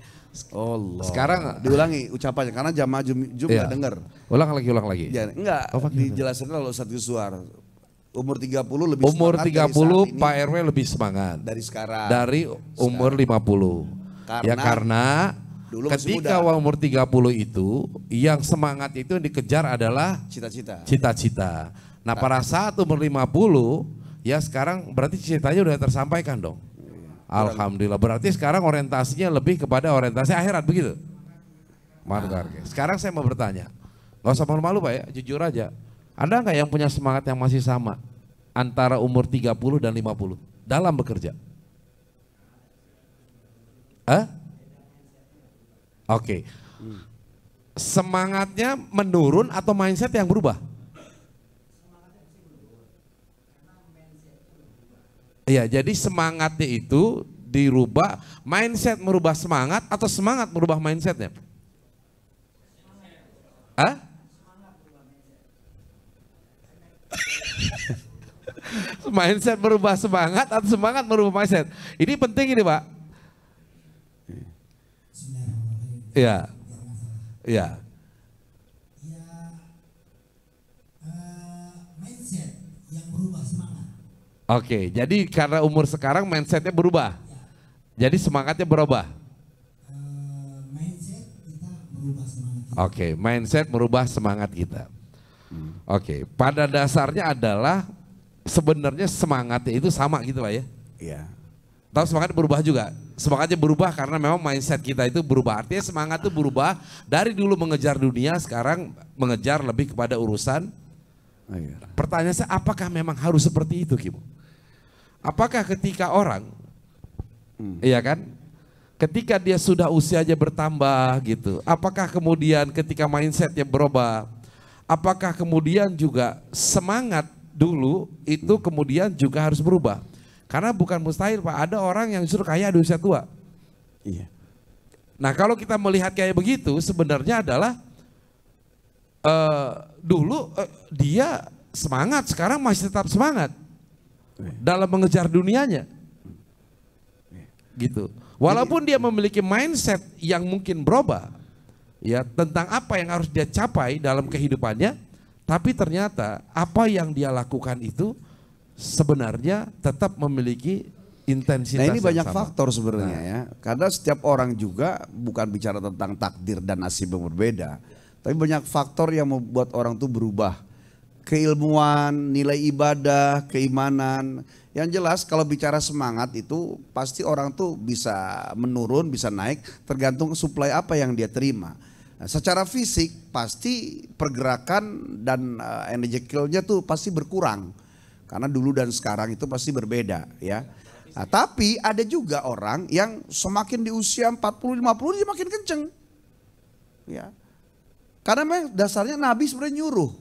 Allah. Sekarang diulangi ucapannya karena jamaah Jum iya. Gak dengar. Ulang lagi. Ya, enggak, dijelasin kalau satu suara. Umur 30 lebih umur semangat. Umur 30 Pak RW lebih semangat. Dari sekarang. Dari umur 50. Karena dulu ketika umur 30 itu yang semangat itu yang dikejar adalah cita-cita. Nah, pada saat umur 50 ya sekarang berarti cita-citanya udah tersampaikan dong. Alhamdulillah, berarti sekarang orientasinya lebih kepada orientasi akhirat, begitu? Sekarang saya mau bertanya, gak usah malu-malu Pak ya, jujur aja. Ada nggak yang punya semangat yang masih sama antara umur 30 dan 50 dalam bekerja? Oke. semangatnya menurun atau mindset yang berubah? Iya, jadi semangatnya itu dirubah, mindset merubah semangat atau semangat merubah mindsetnya? Hah? Mindset merubah semangat atau semangat merubah mindset? Ini penting ini, Pak. Iya. Iya. Mindset yang berubah semangat. Oke, jadi karena umur sekarang mindsetnya berubah. Jadi semangatnya berubah. Mindset kita merubah semangat. Oke, mindset merubah semangat kita. Oke, pada dasarnya adalah sebenarnya semangatnya itu sama gitu Pak ya. Iya. Tahu semangatnya berubah juga. Semangatnya berubah karena memang mindset kita itu berubah. Artinya semangat itu berubah dari dulu mengejar dunia, sekarang mengejar lebih kepada urusan. Pertanyaan saya, apakah memang harus seperti itu, Kim? Apakah ketika orang, iya kan, ketika dia sudah usianya bertambah gitu, apakah kemudian ketika mindsetnya berubah, apakah kemudian juga semangat dulu itu kemudian juga harus berubah? Karena bukan mustahil Pak, ada orang yang justru kaya di usia tua. Iya. Nah kalau kita melihat kayak begitu sebenarnya adalah dulu dia semangat, sekarang masih tetap semangat dalam mengejar dunianya. Gitu. Walaupun dia memiliki mindset yang mungkin berubah ya tentang apa yang harus dia capai dalam kehidupannya, tapi ternyata apa yang dia lakukan itu sebenarnya tetap memiliki intensitas. Nah ini banyak sama. faktor sebenarnya ya. Karena setiap orang juga bukan bicara tentang takdir dan nasib yang berbeda. Tapi banyak faktor yang membuat orang tuh berubah. Keilmuan, nilai ibadah, keimanan. Yang jelas kalau bicara semangat itu pasti orang tuh bisa menurun, bisa naik tergantung suplai apa yang dia terima. Nah, secara fisik pasti pergerakan dan energinya tuh pasti berkurang. Karena dulu dan sekarang itu pasti berbeda ya. Nah, tapi ada juga orang yang semakin di usia 40-50 dia makin kenceng. Ya. Karena memang dasarnya Nabi sebenarnya nyuruh.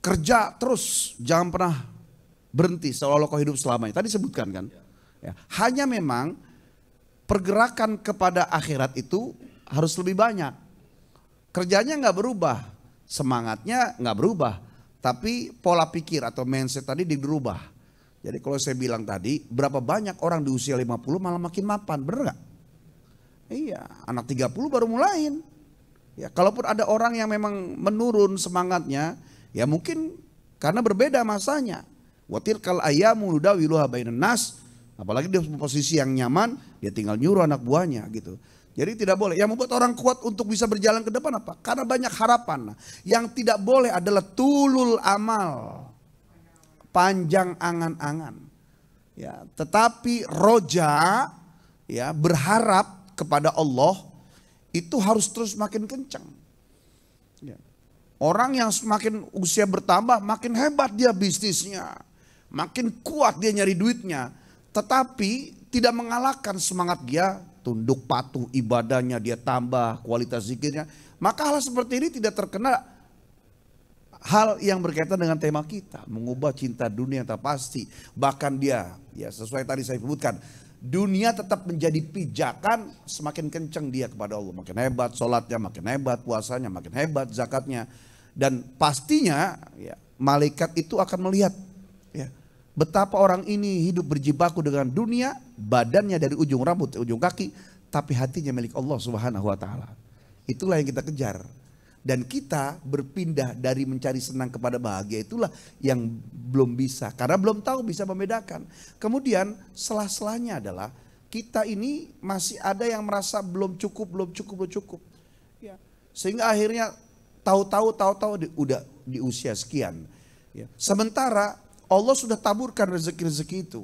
Kerja terus, jangan pernah berhenti seolah-olah kau hidup selamanya. Tadi sebutkan kan. Ya. Hanya memang pergerakan kepada akhirat itu harus lebih banyak. Kerjanya nggak berubah, semangatnya nggak berubah. Tapi pola pikir atau mindset tadi dirubah. Jadi kalau saya bilang tadi, berapa banyak orang di usia 50 malah makin mapan, bener gak? Iya, anak 30 baru mulain. Ya, kalaupun ada orang yang memang menurun semangatnya, ya mungkin karena berbeda masanya. Watilkal ayyamu nudawiluha bainan nas. Apalagi dia posisi yang nyaman, dia tinggal nyuruh anak buahnya gitu. Jadi tidak boleh. Yang membuat orang kuat untuk bisa berjalan ke depan apa? Karena banyak harapan. Yang tidak boleh adalah tulul amal, panjang angan-angan. Ya, tetapi roja, ya berharap kepada Allah itu harus terus makin kencang. Ya. Orang yang semakin usia bertambah, makin hebat dia bisnisnya, makin kuat dia nyari duitnya. Tetapi tidak mengalahkan semangat dia. Tunduk patuh ibadahnya dia tambah, kualitas zikirnya. Maka hal seperti ini tidak terkena hal yang berkaitan dengan tema kita. Mengubah cinta dunia yang tak pasti. Bahkan dia, ya sesuai tadi saya sebutkan. Dunia tetap menjadi pijakan semakin kencang dia kepada Allah. Makin hebat sholatnya, makin hebat puasanya, makin hebat zakatnya. Dan pastinya ya, malaikat itu akan melihat ya, betapa orang ini hidup berjibaku dengan dunia, badannya dari ujung rambut ke ujung kaki, tapi hatinya milik Allah Subhanahu wa taala. Itulah yang kita kejar. Dan kita berpindah dari mencari senang kepada bahagia, itulah yang belum bisa. Karena belum tahu bisa membedakan. Kemudian selah-selahnya adalah kita ini masih ada yang merasa belum cukup. Ya. Sehingga akhirnya tahu-tahu udah di usia sekian. Ya. Sementara Allah sudah taburkan rezeki-rezeki itu.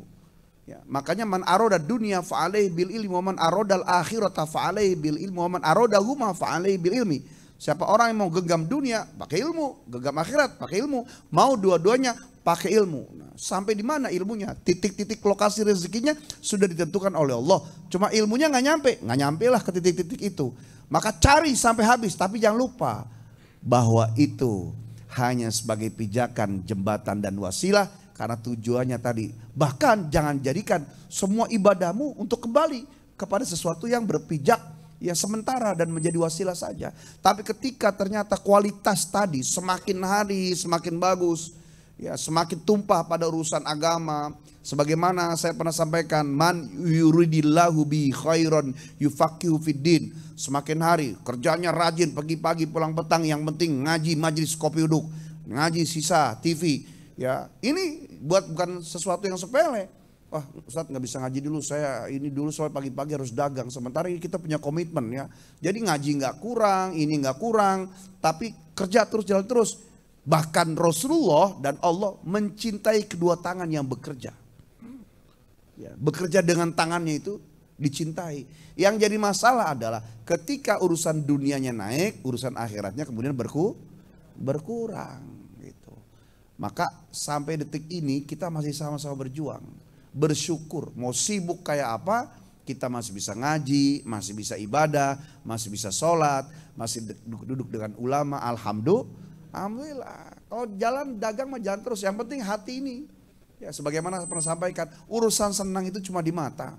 Ya, makanya man aroda dunia fa'alaihi bil ilmi wa man arodal akhirata fa'alaihi bil ilmi wa man arodahuma fa'alaihi bil ilmi. Siapa orang yang mau genggam dunia pakai ilmu, genggam akhirat pakai ilmu, mau dua-duanya pakai ilmu. Nah, sampai di mana ilmunya? Titik-titik lokasi rezekinya sudah ditentukan oleh Allah. Cuma ilmunya nggak nyampe lah ke titik-titik itu. Maka cari sampai habis, tapi jangan lupa bahwa itu hanya sebagai pijakan, jembatan dan wasilah, karena tujuannya tadi. Bahkan jangan jadikan semua ibadahmu untuk kembali kepada sesuatu yang berpijak, yang sementara dan menjadi wasilah saja. Tapi ketika ternyata kualitas tadi semakin hari semakin bagus, ya semakin tumpah pada urusan agama. Sebagaimana saya pernah sampaikan, man yuridillahu bi khairan yufaqihu fiddin. Semakin hari kerjanya rajin, pagi-pagi pulang petang, yang penting ngaji, majelis kopi uduk, ngaji sisa TV. Ya, ini bukan sesuatu yang sepele. Wah, Ustadz nggak bisa ngaji dulu, saya ini dulu soal pagi-pagi harus dagang. Sementara ini kita punya komitmen ya. Jadi ngaji nggak kurang, ini nggak kurang, tapi kerja terus, jalan terus. Bahkan Rasulullah dan Allah mencintai kedua tangan yang bekerja. Ya, bekerja dengan tangannya itu dicintai. Yang jadi masalah adalah ketika urusan dunianya naik, urusan akhiratnya kemudian berkurang. Gitu. Maka sampai detik ini kita masih sama-sama berjuang. Bersyukur, mau sibuk kayak apa, kita masih bisa ngaji, masih bisa ibadah, masih bisa sholat, masih duduk dengan ulama. Alhamdulillah. Kalau jalan dagang mah jalan terus, yang penting hati ini. Ya, sebagaimana pernah sampaikan, urusan senang itu cuma di mata,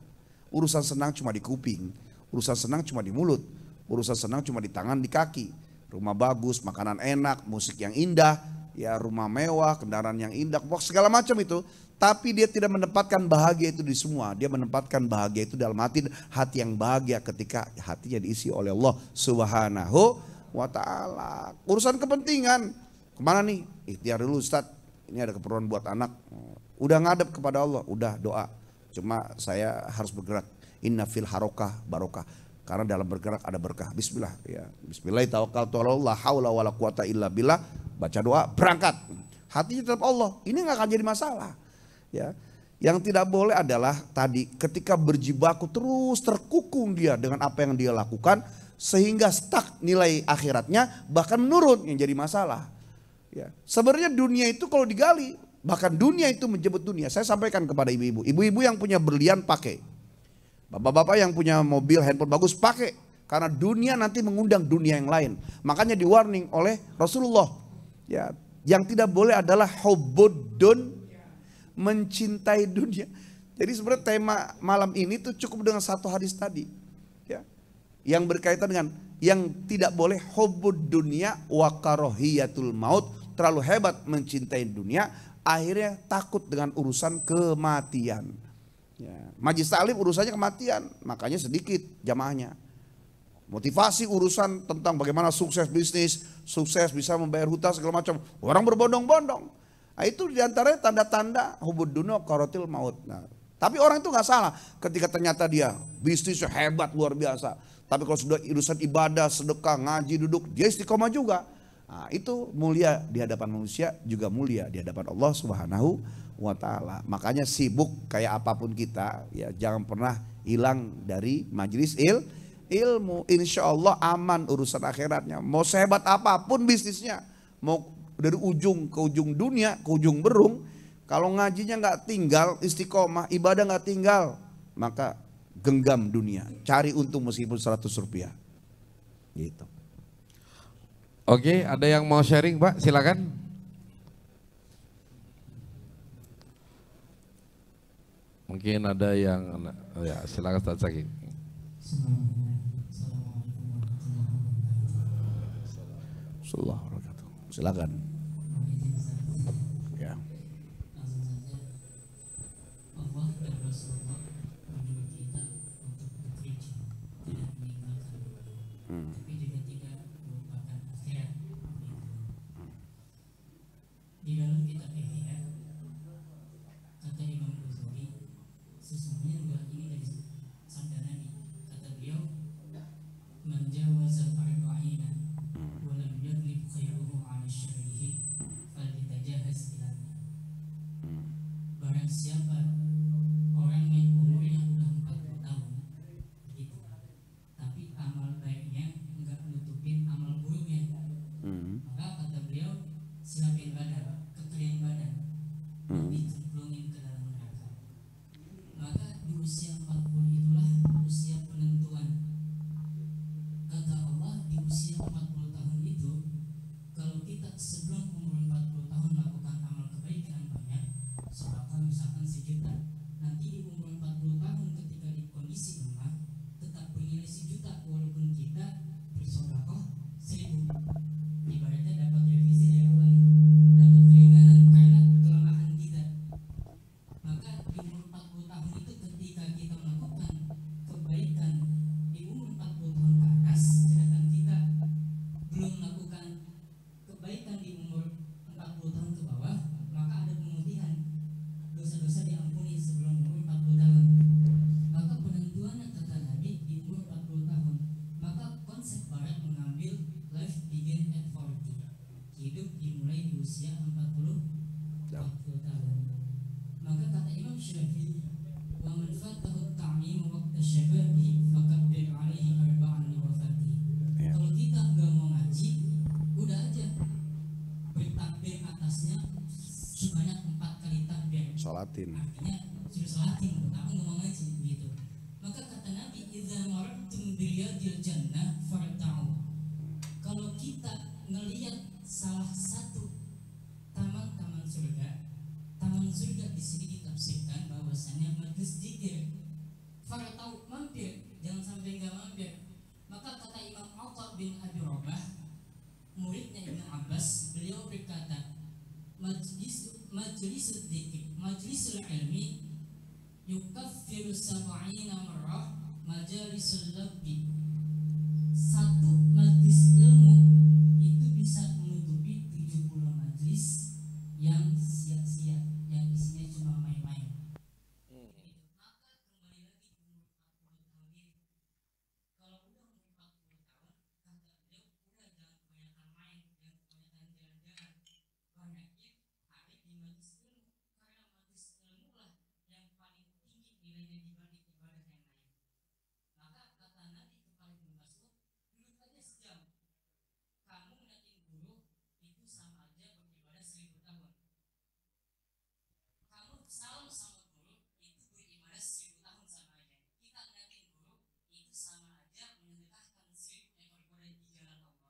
urusan senang cuma di kuping, urusan senang cuma di mulut, urusan senang cuma di tangan, di kaki. Rumah bagus, makanan enak, musik yang indah, ya rumah mewah, kendaraan yang indah, segala macam itu. Tapi dia tidak menempatkan bahagia itu di semua. Dia menempatkan bahagia itu dalam hati yang bahagia ketika hatinya diisi oleh Allah Subhanahu wa ta'ala. Urusan kepentingan, kemana nih? Ikhtiar dulu Ustaz, ini ada keperluan buat anak. Udah ngadep kepada Allah, udah doa. Cuma saya harus bergerak. Inna fil harokah barokah. Karena dalam bergerak ada berkah. Bismillah ya. Bismillahirrahmanirrahim. La haula wala quwata illa billah. Baca doa, berangkat. Hatinya tetap Allah. Ini nggak akan jadi masalah. Ya. Yang tidak boleh adalah tadi ketika berjibaku terus terkukung dia dengan apa yang dia lakukan sehingga stuck nilai akhiratnya bahkan menurun, yang jadi masalah. Ya. Sebenarnya dunia itu kalau digali, bahkan dunia itu menjemput dunia. Saya sampaikan kepada ibu-ibu yang punya berlian pakai, bapak-bapak yang punya mobil, handphone bagus pakai, karena dunia nanti mengundang dunia yang lain. Makanya di warning oleh Rasulullah. Ya, yang tidak boleh adalah hubbudun, mencintai dunia. Jadi sebenarnya tema malam ini tuh cukup dengan satu hadis tadi, ya, yang berkaitan dengan yang tidak boleh hubbud dunia wa karahiyatul maut, terlalu hebat mencintai dunia, akhirnya takut dengan urusan kematian. Ya, majlis taklim urusannya kematian, makanya sedikit jamaahnya. Motivasi urusan tentang bagaimana sukses bisnis, sukses bisa membayar hutang segala macam, orang berbondong-bondong. Nah, itu diantaranya tanda-tanda hubud dunia karatil maut. Nah, tapi orang itu nggak salah ketika ternyata dia bisnisnya hebat luar biasa. Tapi kalau sudah urusan ibadah, sedekah, ngaji, duduk, dia istiqomah juga. Nah, itu mulia di hadapan manusia, juga mulia di hadapan Allah Subhanahu wa ta'ala. Makanya sibuk kayak apapun kita, ya jangan pernah hilang dari majelis ilmu. Insya Allah aman urusan akhiratnya. Mau sehebat apapun bisnisnya, mau dari ujung ke ujung dunia, ke ujung berung, kalau ngajinya nggak tinggal, istiqomah, ibadah nggak tinggal, maka genggam dunia, cari untung meskipun 100 rupiah. Gitu. Oke, ada yang mau sharing Pak? Silakan. Mungkin ada yang, ya silakan Ustaz Zaki. Silakan. Ya. Allah dan Rasulullah menyuruh kita untuk bekerja, tidak meninggalkan dunia, tapi juga tidak melupakan akhirat. Di dalam kitab Ihya, kata Imam Ghazali, sesungguhnya juga ini dari sabda Nabi, kata beliau, man jawaza al-arba'ina wa lam yadlib khairuhu 'ala syarrihi sholatin. Artinya sudah sholatin, aku ngomong aja gitu. Maka kata Nabi, idza marartum biryadil jannah farta'u. Kalau kita ngelihat salah satu taman-taman surga di sini ditafsirkan bahwasanya majlis zikir. Farta'u, mampir, jangan sampai enggak mampir. Maka kata Imam Atha bin Abi Rabah, muridnya Ibnu Abbas, beliau berkata, majlisul dzikir, majlisul ilmi yukaffiru sab'ina marrah majalisul labbi. Satu majlis ilmu itu bisa menutupi 70 majlis yang sia-sia, yang isinya cuma main-main. Maka kembali lagi ke umur 40 tahun ini. Kalau udah umur 40 tahun, kata beliau, udah jangan kebanyakan main, jangan kebanyakan jalan-jalan, banyakin hari di majlis ilmu, karena majlis ilmu lah yang paling tinggi nilainya dibanding ibadah yang lain. Maka kata Nabi kepada Ibnu Mas'ud, duduk aja sejam. Kamu ngeliatin guru itu sama aja beribadah 1000 tahun. Kamu salam sama guru itu beribadah 1000 tahun sama aja. Kita ngeliatin guru itu sama aja menyedekahkan 1000 ekor kuda di jalan Allah.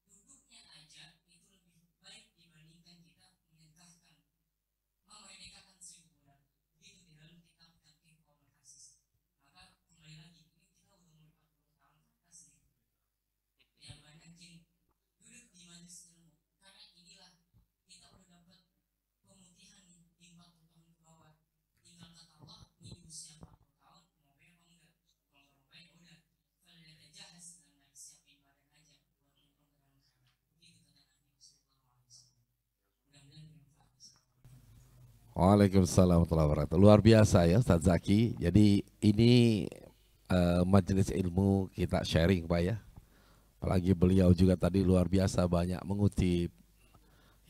Duduknya aja itu lebih baik dibandingkan kita menyedekahkan, memerdekakan 1000 budak. Begitu di dalam kitab Taqrib Qaul Hasis. Maka kembali lagi, ini kita udah umur 40 tahun ke atas nih. Ya banyakin duduk di majelis ilmu, karena inilah kita udah dapat pemutihan nih di 40 tahun ke bawah. Tinggal kata Allah, ini usia 40 tahun, mau bayar apa enggak? Kalau nggak mau bayar, udah. Kalau ada jahaz dan lagi siapin badan aja buat nyemplung ke dalam kamar. Begitu kata Nabi Sallallahu Alaihi Wasallam. Mudah-mudahan bermanfaat. Waalaikumsalam warahmatullahi wabarakatuh. Luar biasa ya Ustaz Zaki. Jadi ini majelis ilmu kita sharing Pak ya. Apalagi beliau juga tadi luar biasa banyak mengutip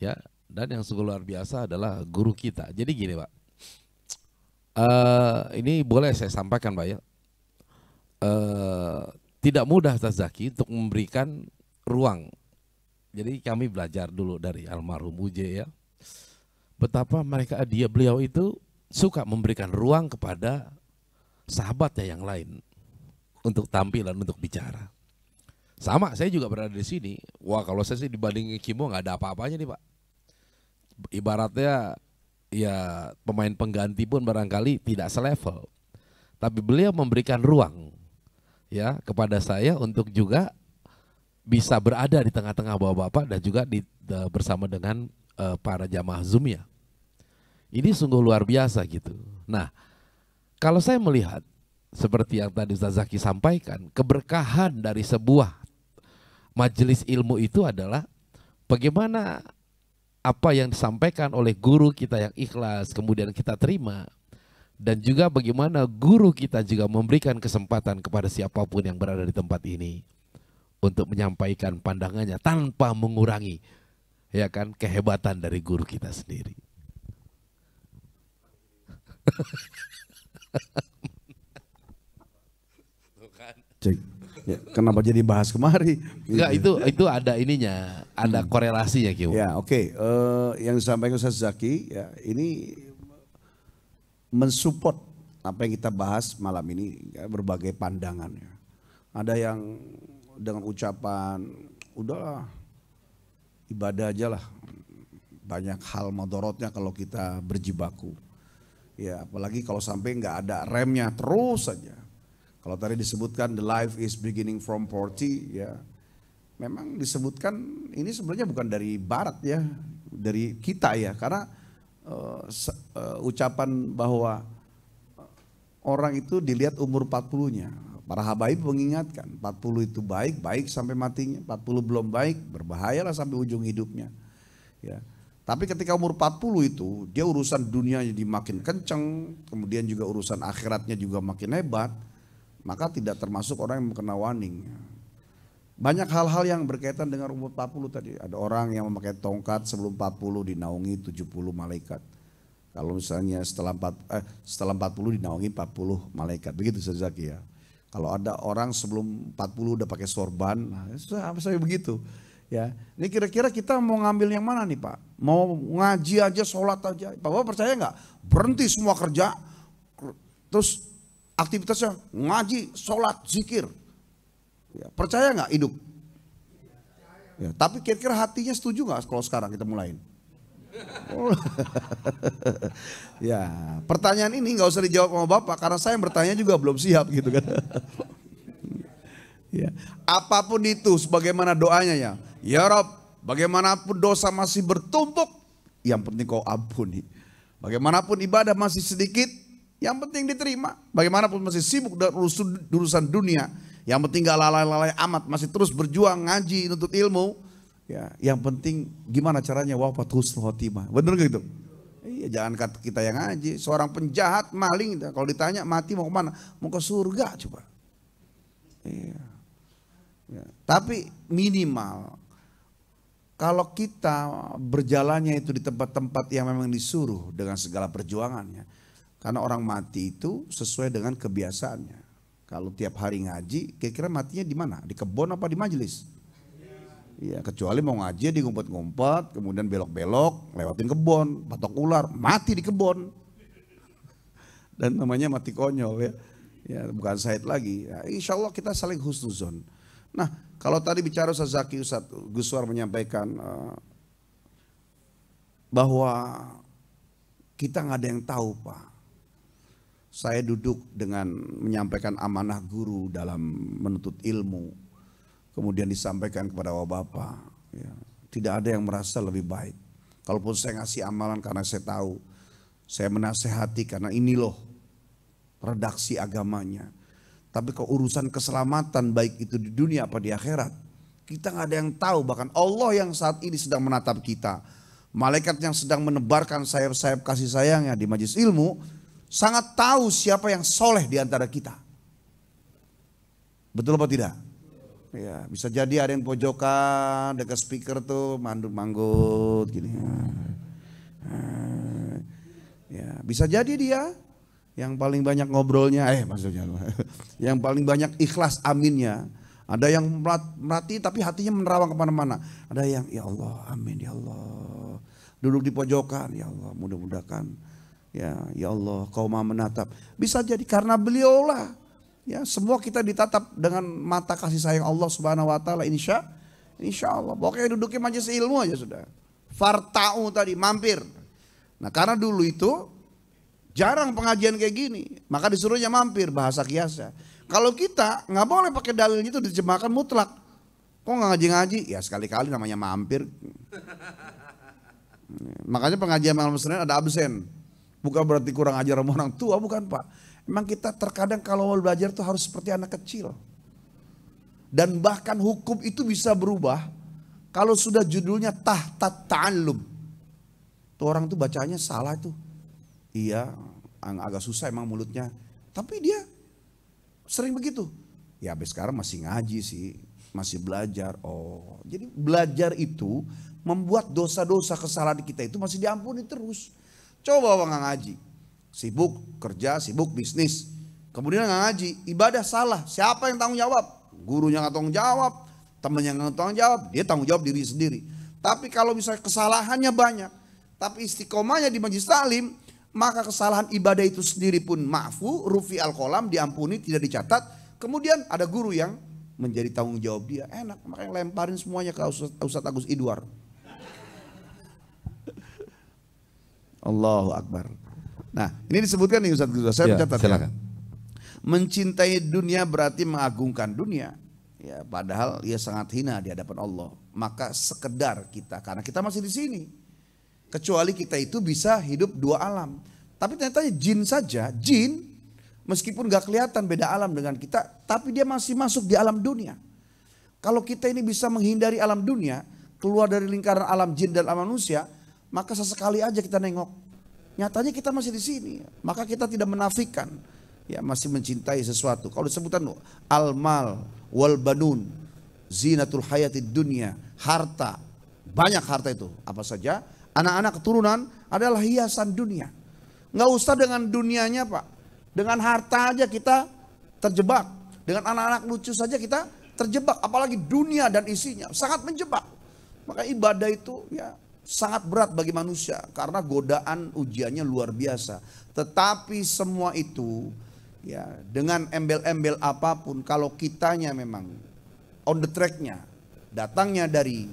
ya. Dan yang sungguh luar biasa adalah guru kita. Jadi gini Pak, ini boleh saya sampaikan Pak ya. Tidak mudah Ustaz Zaki untuk memberikan ruang. Jadi kami belajar dulu dari almarhum Uje ya. Betapa beliau itu suka memberikan ruang kepada sahabatnya yang lain untuk tampil dan untuk bicara. Sama, saya juga berada di sini. Wah, kalau saya sih dibandingin Kimo nggak ada apa-apanya nih Pak. Ibaratnya ya pemain pengganti pun barangkali tidak selevel. Tapi beliau memberikan ruang ya kepada saya untuk juga bisa berada di tengah-tengah bapak-bapak dan juga bersama dengan para jamaah Zoom ya. Ini sungguh luar biasa gitu. Nah, kalau saya melihat seperti yang tadi Ustaz Zaki sampaikan, keberkahan dari sebuah majelis ilmu itu adalah bagaimana apa yang disampaikan oleh guru kita yang ikhlas kemudian kita terima, dan juga bagaimana guru kita juga memberikan kesempatan kepada siapapun yang berada di tempat ini untuk menyampaikan pandangannya tanpa mengurangi ya kan kehebatan dari guru kita sendiri. Cek. Ya, kenapa jadi bahas kemari? Enggak, itu ada ininya, ada korelasinya Kiu. Ya, oke. Yang disampaikan Ustaz Zaki ya, ini mensupport apa yang kita bahas malam ini ya, berbagai pandangan ya. Ada yang dengan ucapan udahlah ibadah aja lah, banyak hal madorotnya kalau kita berjibaku ya, apalagi kalau sampai nggak ada remnya terus saja. Kalau tadi disebutkan the life is beginning from 40 ya, memang disebutkan ini sebenarnya bukan dari barat ya, dari kita ya, karena ucapan bahwa orang itu dilihat umur 40-nya. Para habaib mengingatkan 40 itu baik sampai matinya, 40 belum baik berbahayalah sampai ujung hidupnya ya. Tapi ketika umur 40 itu dia urusan dunianya makin kenceng, kemudian juga urusan akhiratnya juga makin hebat, maka tidak termasuk orang yang kena warning. Banyak hal-hal yang berkaitan dengan umur 40 tadi. Ada orang yang memakai tongkat sebelum 40 dinaungi 70 malaikat. Kalau misalnya setelah 40 dinaungi 40 malaikat. Begitu Ustaz Zaki ya. Kalau ada orang sebelum 40 udah pakai sorban, nah, sampai begitu. Ya, ini kira-kira kita mau ngambil yang mana nih Pak? Mau ngaji aja, sholat aja. Bapak percaya nggak? Berhenti semua kerja, terus aktivitasnya ngaji, sholat, zikir. Ya, percaya nggak hidup? Ya, tapi kira-kira hatinya setuju nggak kalau sekarang kita mulain? Oh. Ya, pertanyaan ini nggak usah dijawab sama Bapak karena saya yang bertanya juga belum siap gitu kan. Ya, apapun itu sebagaimana doanya ya. Ya Rob, bagaimanapun dosa masih bertumpuk, yang penting kau ampuni. Bagaimanapun ibadah masih sedikit, yang penting diterima. Bagaimanapun masih sibuk dengan urusan dunia, yang penting gak lalai-lalai amat, masih terus berjuang ngaji nuntut ilmu. Ya, yang penting gimana caranya wafat husnul khotimah. Bener gak gitu? Iya, jangan kata kita yang ngaji. Seorang penjahat, maling, kalau ditanya mati mau kemana? Mau ke surga coba. Iya. Ya, tapi minimal kalau kita berjalannya itu di tempat-tempat yang memang disuruh dengan segala perjuangannya. Karena orang mati itu sesuai dengan kebiasaannya. Kalau tiap hari ngaji, kira-kira matinya di mana? Di kebun apa di majelis? Iya, kecuali mau ngaji di ngumpet-ngumpet, kemudian belok-belok, lewatin kebun, patok ular, mati di kebun. Dan namanya mati konyol ya. Ya, bukan Said lagi. Ya, insya Allah kita saling husnuzon. Nah, kalau tadi bicara Ustaz Zaki, Ustaz Guswar menyampaikan bahwa kita nggak ada yang tahu Pak. Saya duduk dengan menyampaikan amanah guru dalam menuntut ilmu, kemudian disampaikan kepada Bapak. Ya, tidak ada yang merasa lebih baik. Kalaupun saya ngasih amalan karena saya tahu, saya menasehati karena ini loh redaksi agamanya. Tapi kalau urusan keselamatan baik itu di dunia apa di akhirat, kita nggak ada yang tahu. Bahkan Allah yang saat ini sedang menatap kita, malaikat yang sedang menebarkan sayap-sayap kasih sayangnya di majelis ilmu, sangat tahu siapa yang soleh di antara kita. Betul apa tidak? Ya, bisa jadi ada yang pojokan dekat speaker tuh manggut gini. Ya, bisa jadi dia yang paling banyak ngobrolnya, maksudnya yang paling banyak ikhlas aminnya. Ada yang merhati tapi hatinya menerawang kemana-mana. Ada yang ya Allah, amin ya Allah. Duduk di pojokan, ya Allah mudah-mudahan. Ya Allah kau maha menatap. Bisa jadi karena beliaulah. Ya semua kita ditatap dengan mata kasih sayang Allah Subhanahu Wa Taala. Insya Allah. Pokoknya duduknya majelis ilmu aja sudah. Farta'u tadi mampir. Nah karena dulu itu jarang pengajian kayak gini, maka disuruhnya mampir bahasa kiasnya. Kalau kita nggak boleh pakai dalilnya itu diterjemahkan mutlak. Kok nggak ngaji-ngaji? Ya sekali-kali namanya mampir. Makanya pengajian malam Senin ada absen. Bukan berarti kurang ajar sama orang tua, bukan Pak. Memang kita terkadang kalau mau belajar tuh harus seperti anak kecil. Dan bahkan hukum itu bisa berubah kalau sudah judulnya tahta ta'allum. Tuh orang tuh bacanya salah tuh. Iya, agak susah emang mulutnya. Tapi dia sering begitu. Ya sampai sekarang masih ngaji sih, masih belajar. Oh, jadi belajar itu membuat dosa-dosa kesalahan kita itu masih diampuni terus. Coba nggak ngaji, sibuk kerja, sibuk bisnis. Kemudian nggak ngaji, ibadah salah. Siapa yang tanggung jawab? Gurunya nggak tanggung jawab, temannya nggak tanggung jawab, dia tanggung jawab diri sendiri. Tapi kalau misalnya kesalahannya banyak, tapi istiqomahnya di majelis taklim, maka kesalahan ibadah itu sendiri pun ma'fu, rufi al-qalam, diampuni, tidak dicatat. Kemudian ada guru yang menjadi tanggung jawab dia. Enak, makanya lemparin semuanya ke Ustaz Agus Idwar. Allahu Akbar. Nah ini disebutkan nih Ustaz Gus, saya mencatat. Silakan. Mencintai dunia berarti mengagungkan dunia. Ya, padahal ia sangat hina di hadapan Allah. Maka sekedar kita, karena kita masih di sini. Kecuali kita itu bisa hidup dua alam. Tapi ternyata jin saja, jin meskipun gak kelihatan beda alam dengan kita, tapi dia masih masuk di alam dunia. Kalau kita ini bisa menghindari alam dunia, keluar dari lingkaran alam jin dan alam manusia, maka sesekali aja kita nengok. Nyatanya kita masih di sini, maka kita tidak menafikan, ya masih mencintai sesuatu. Kalau disebutkan al-mal wal banun, zinatul hayatid dunia, harta, banyak harta itu, apa saja. Anak-anak keturunan adalah hiasan dunia. Nggak usah dengan dunianya Pak. Dengan harta aja kita terjebak. Dengan anak-anak lucu saja kita terjebak. Apalagi dunia dan isinya. Sangat menjebak. Maka ibadah itu ya sangat berat bagi manusia karena godaan ujiannya luar biasa. Tetapi semua itu ya dengan embel-embel apapun, kalau kitanya memang on the tracknya, datangnya dari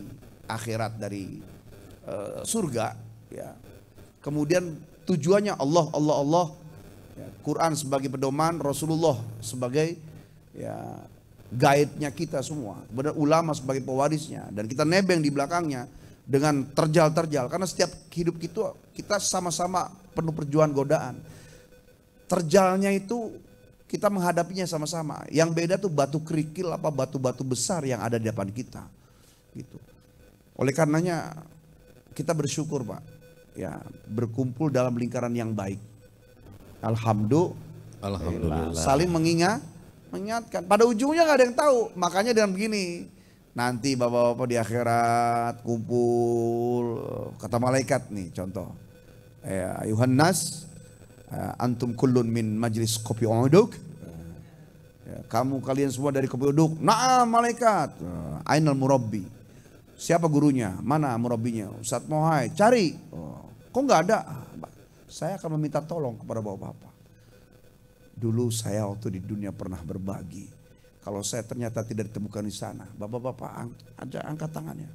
akhirat, dari surga, ya. Kemudian tujuannya Allah, Allah, Allah. Ya, Quran sebagai pedoman, Rasulullah sebagai ya guide-nya kita semua. Benar, ulama sebagai pewarisnya, dan kita nebeng di belakangnya dengan terjal-terjal. Karena setiap hidup kita sama-sama penuh perjuangan godaan. Terjalnya itu kita menghadapinya sama-sama. Yang beda tuh batu kerikil apa batu-batu besar yang ada di depan kita. Gitu. Oleh karenanya kita bersyukur Pak, ya berkumpul dalam lingkaran yang baik. Alhamdulillah. Saling mengingatkan. Pada ujungnya nggak ada yang tahu. Makanya dengan begini, nanti bapak-bapak di akhirat kumpul, kata malaikat nih contoh, ayuhan nas, antum kullun min majlis kopi uduk. Kamu kalian semua dari kopi uduk. Nah malaikat, ainal murabbi. Siapa gurunya? Mana murabbinya? Ustadz Mohai, cari. Kok nggak ada? Saya akan meminta tolong kepada bapak-bapak. Dulu saya waktu di dunia pernah berbagi. Kalau saya ternyata tidak ditemukan di sana, bapak-bapak angkat tangannya.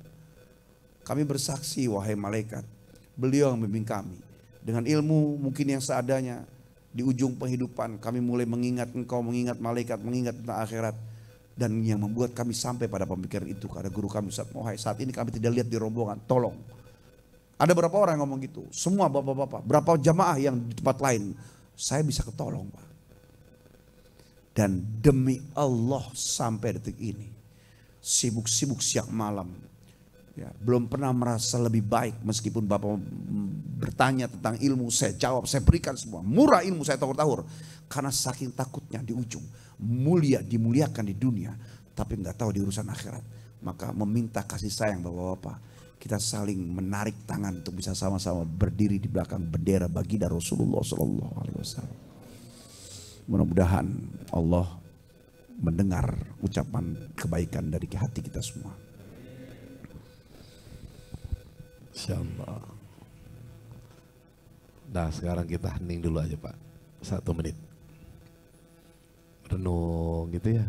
Kami bersaksi wahai malaikat, beliau yang membimbing kami. Dengan ilmu mungkin yang seadanya, di ujung penghidupan kami mulai mengingat engkau, mengingat malaikat, mengingat tentang akhirat. Dan yang membuat kami sampai pada pemikiran itu karena guru kami Ustadz Mohai. Saat ini kami tidak lihat di rombongan, tolong. Ada berapa orang yang ngomong gitu? Semua bapak-bapak, berapa jamaah yang di tempat lain, saya bisa ketolong Pak. Dan demi Allah sampai detik ini, sibuk-sibuk siang malam, ya, belum pernah merasa lebih baik. Meskipun bapak bertanya tentang ilmu, saya jawab, saya berikan semua. Murah ilmu saya tahur-tahur. Karena saking takutnya di ujung, dimuliakan di dunia, tapi nggak tahu di urusan akhirat. Maka meminta kasih sayang bapak-bapak, kita saling menarik tangan untuk bisa sama-sama berdiri di belakang bendera baginda Rasulullah SAW. Mudah-mudahan Allah mendengar ucapan kebaikan dari hati kita semua. Insyaallah. Nah sekarang kita hening dulu aja Pak, 1 menit. Renung gitu ya.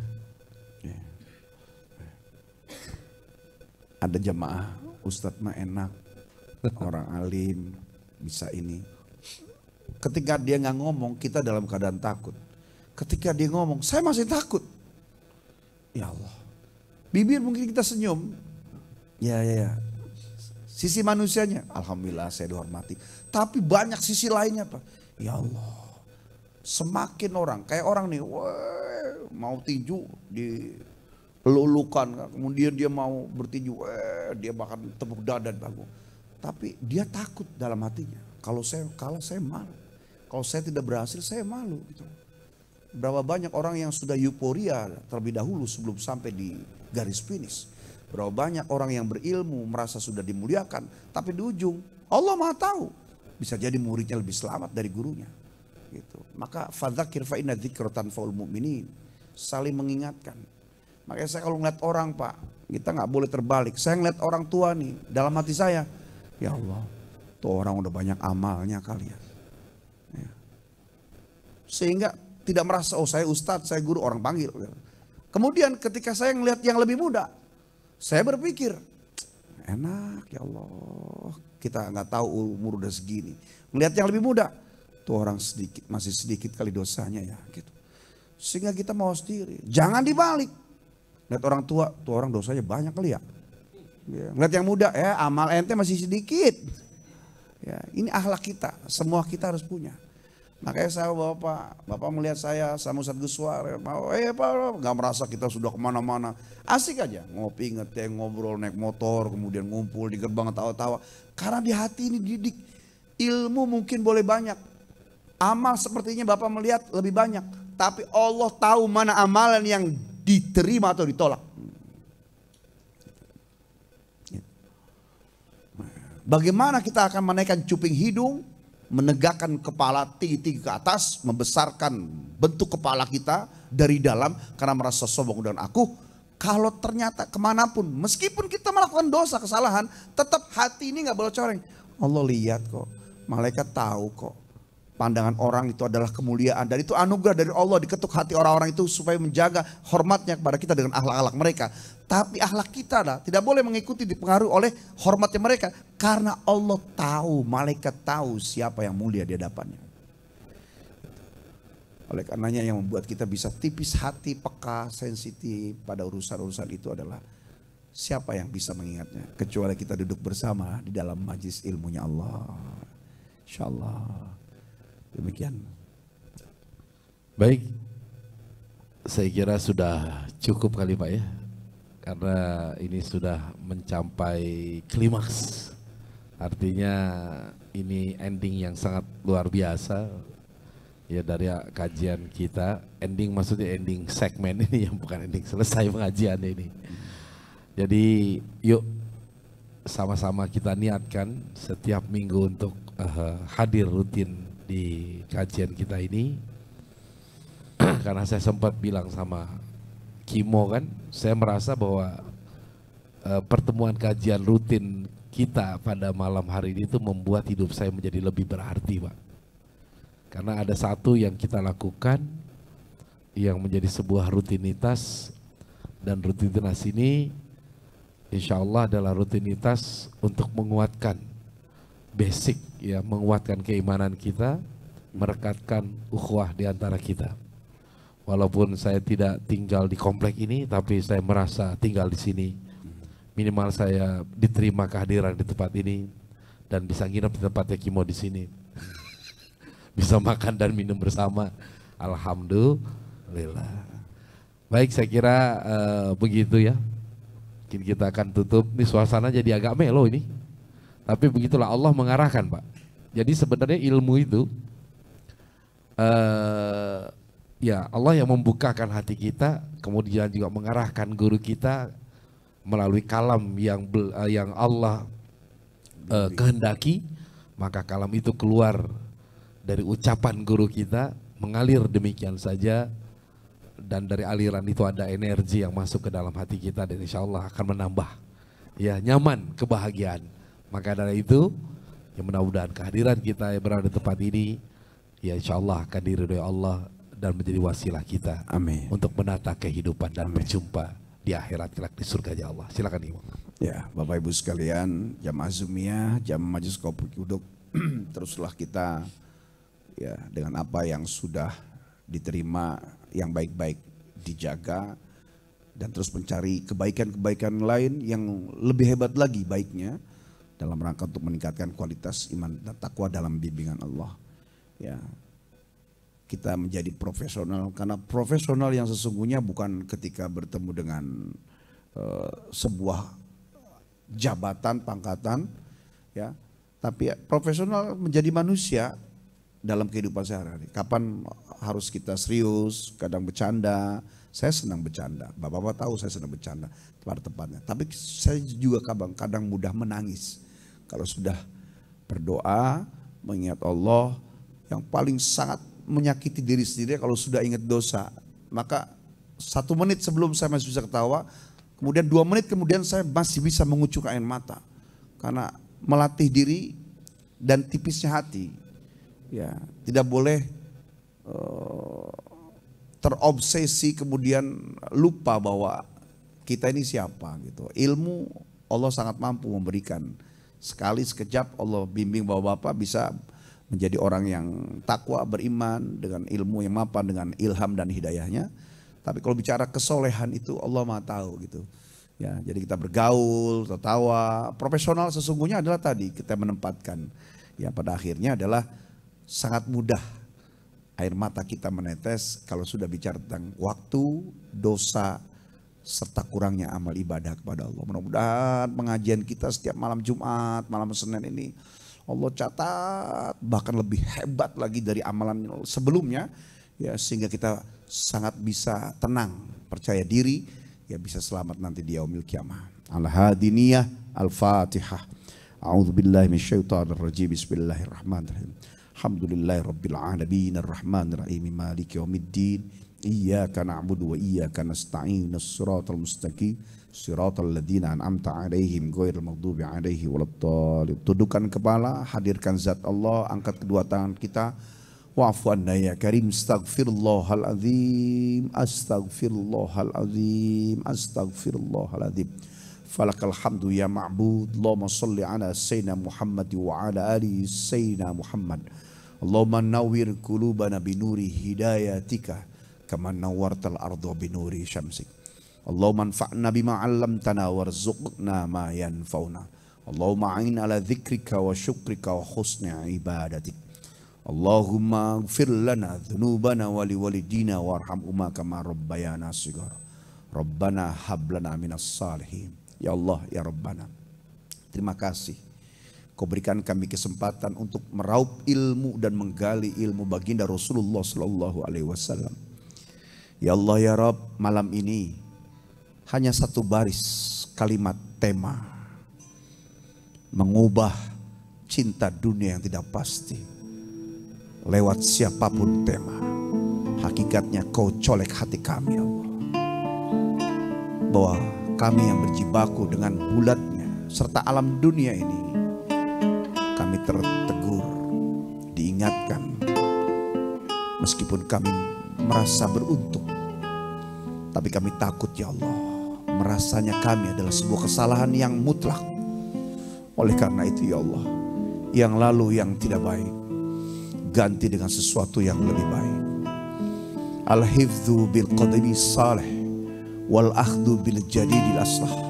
Ada jamaah, Ustadz mah enak, orang alim, bisa ini. Ketika dia nggak ngomong, kita dalam keadaan takut. Ketika dia ngomong, saya masih takut. Ya Allah. Bibir mungkin kita senyum. Ya. Sisi manusianya, alhamdulillah saya dihormati. Tapi banyak sisi lainnya Pak. Ya Allah. Semakin orang, kayak orang nih, mau tinju dilulukan. Kemudian dia mau bertinju, dia bahkan tepuk dada bagus. Tapi dia takut dalam hatinya. Kalau saya kalah saya malu. Kalau saya tidak berhasil saya malu. Gitu. Berapa banyak orang yang sudah euforia terlebih dahulu sebelum sampai di garis finish. Berapa banyak orang yang berilmu merasa sudah dimuliakan. Tapi di ujung Allah Maha tahu. Bisa jadi muridnya lebih selamat dari gurunya. Gitu. Maka fadzakir fa inna dzikra tanfa'ul mu'minin. Saling mengingatkan. Makanya saya kalau ngeliat orang Pak, kita nggak boleh terbalik. Saya ngeliat orang tua nih, dalam hati saya, ya Allah, tuh orang udah banyak amalnya kali ya. Sehingga tidak merasa, oh saya ustadz, saya guru, orang panggil. Kemudian ketika saya ngelihat yang lebih muda, saya berpikir, enak ya Allah, kita nggak tahu umur udah segini. Ngelihat yang lebih muda, tuh orang sedikit, masih sedikit kali dosanya ya, gitu. Sehingga kita mau sendiri, jangan dibalik. Lihat orang tua, tuh orang dosanya banyak kali ya. Ngelihat yang muda, amal ente masih sedikit. Ya, ini akhlak kita, semua kita harus punya. Makanya saya bapak melihat saya sama Ustadz Guswar, Pak, nggak merasa kita sudah kemana-mana, asik aja ngopi, ngeteh, ngobrol, naik motor, kemudian ngumpul di gerbang tawa-tawa. Karena di hati ini didik, ilmu mungkin boleh banyak, amal sepertinya bapak melihat lebih banyak, tapi Allah tahu mana amalan yang diterima atau ditolak. Bagaimana kita akan menaikkan cuping hidung, menegakkan kepala tinggi-tinggi ke atas, membesarkan bentuk kepala kita dari dalam karena merasa sombong dan aku. Kalau ternyata kemanapun, meskipun kita melakukan dosa, kesalahan, tetap hati ini nggak boleh coreng. Allah lihat kok, malaikat tahu kok. Pandangan orang itu adalah kemuliaan dan itu anugerah dari Allah, diketuk hati orang-orang itu supaya menjaga hormatnya kepada kita dengan akhlak-akhlak mereka. Tapi akhlak kita tidak boleh mengikuti, dipengaruhi oleh hormatnya mereka. Karena Allah tahu, malaikat tahu siapa yang mulia di hadapannya. Oleh karenanya yang membuat kita bisa tipis hati, peka, sensitif pada urusan-urusan itu adalah siapa yang bisa mengingatnya. Kecuali kita duduk bersama di dalam majlis ilmunya Allah. InsyaAllah. Demikian. Baik, saya kira sudah cukup kali Pak ya. Karena ini sudah mencapai klimaks. Artinya ini ending yang sangat luar biasa. Ya dari kajian kita, ending maksudnya ending segmen ini yang bukan ending selesai pengajian ini. Jadi yuk sama-sama kita niatkan setiap minggu untuk hadir rutin di kajian kita ini. Karena saya sempat bilang sama Kimo kan, saya merasa bahwa pertemuan kajian rutin kita pada malam hari ini itu membuat hidup saya menjadi lebih berarti Pak. Karena ada satu yang kita lakukan yang menjadi sebuah rutinitas, dan rutinitas ini insya Allah adalah rutinitas untuk menguatkan basic ya, menguatkan keimanan kita, merekatkan ukhuwah di antara kita. Walaupun saya tidak tinggal di komplek ini, tapi saya merasa tinggal di sini. Minimal saya diterima kehadiran di tempat ini dan bisa nginep di tempatnya Kimo di sini. Bisa makan dan minum bersama. Alhamdulillah. Baik, saya kira begitu ya. Mungkin kita akan tutup. Ini suasana jadi agak melo ini. Tapi begitulah Allah mengarahkan Pak. Jadi sebenarnya ilmu itu ya Allah yang membukakan hati kita, kemudian juga mengarahkan guru kita melalui kalam yang Allah kehendaki, maka kalam itu keluar dari ucapan guru kita, mengalir demikian saja, dan dari aliran itu ada energi yang masuk ke dalam hati kita dan insya Allah akan menambah ya nyaman, kebahagiaan. Maka dari itu yang mudah-mudahan kehadiran kita yang berada di tempat ini ya insya Allah akan diridhoi Allah dan menjadi wasilah kita. Amin. Untuk menata kehidupan dan berjumpa di akhirat kelak di surganya Allah. Silakan Imam. Ya, Bapak Ibu sekalian, jamaah Zumiyah, jamaah Majelis Kopi Kuduk, teruslah kita ya dengan apa yang sudah diterima yang baik-baik dijaga dan terus mencari kebaikan-kebaikan lain yang lebih hebat lagi baiknya dalam rangka untuk meningkatkan kualitas iman dan takwa dalam bimbingan Allah. Ya, kita menjadi profesional, karena profesional yang sesungguhnya bukan ketika bertemu dengan sebuah jabatan, pangkatan, ya, tapi profesional menjadi manusia dalam kehidupan sehari-hari. Kapan harus kita serius, kadang bercanda. Saya senang bercanda, bapak-bapak tahu saya senang bercanda pada tempatnya. Tapi saya juga kadang mudah menangis kalau sudah berdoa, mengingat Allah. Yang paling sangat menyakiti diri sendiri kalau sudah ingat dosa. Maka 1 menit sebelum saya masih bisa ketawa, kemudian 2 menit kemudian saya masih bisa mengucurkan air mata. Karena melatih diri dan tipisnya hati. Ya, tidak boleh terobsesi kemudian lupa bahwa kita ini siapa gitu. Ilmu Allah sangat mampu memberikan. Sekali sekejap Allah bimbing bahwa Bapak bisa menjadi orang yang takwa, beriman dengan ilmu yang mapan, dengan ilham dan hidayahnya. Tapi kalau bicara kesolehan itu Allah Maha tahu gitu. Ya, jadi kita bergaul, tertawa. Profesional sesungguhnya adalah tadi kita menempatkan. Ya, pada akhirnya adalah sangat mudah air mata kita menetes kalau sudah bicara tentang waktu, dosa, serta kurangnya amal ibadah kepada Allah. Mudah-mudahan pengajian kita setiap malam Jumat, malam Senin ini Allah catat bahkan lebih hebat lagi dari amalan sebelumnya, ya, sehingga kita sangat bisa tenang, percaya diri, ya bisa selamat nanti di yaumil qiyamah. Al-Hadiniyah Al-Fatihah. A'udzubillahi minasyaitonir rajim. Bismillahirrahmanirrahim. Alhamdulillahi Rabbil Alamin Ar-Rahmanir Rahim Maliki Yawmiddin Iyyaka na'budu wa iyyaka nasta'in As-siratal mustaqim Siratal ladzina an'amta 'alaihim ghairil maghdubi 'alaihim waladdallin. Tundukkan kepala, hadirkan zat Allah, angkat kedua tangan kita. Wa'fu anna ya karim, astaghfirullahal azim, astaghfirullahal azim, astaghfirullahal azim. Falakal hamdu ya ma'bud. Allahumma salli ala sayyidina Muhammad wa ala ali sayyidina Muhammad. Allahumma nawwir qulubana binuri hidayatika kama nawwartal arda binuri syamsik. Allahumma anfa'na bima 'allamtana warzuqna ma yanfa'una. Allahumma a'in ala dzikrika wa syukrika wa husni ibadatik. Allahumma ighfir lana dzunubana wa liwalidina warhamhuma kama rabbayana shighara. Rabbana hab lana minas salihin. Ya Allah, ya Rabbana, terima kasih Kau berikan kami kesempatan untuk meraup ilmu dan menggali ilmu baginda Rasulullah sallallahu alaihi wasallam. Ya Allah ya Rabb, malam ini hanya satu baris kalimat tema mengubah cinta dunia yang tidak pasti lewat siapapun tema. Hakikatnya Kau colek hati kami ya Allah, bahwa kami yang berjibaku dengan bulatnya serta alam dunia ini, kami tertegur, diingatkan, meskipun kami merasa beruntung, tapi kami takut ya Allah, merasanya kami adalah sebuah kesalahan yang mutlak. Oleh karena itu ya Allah, yang lalu yang tidak baik ganti dengan sesuatu yang lebih baik. Al-hifdzu bil qadimi salih wal akhdhu bil jadidil aslah.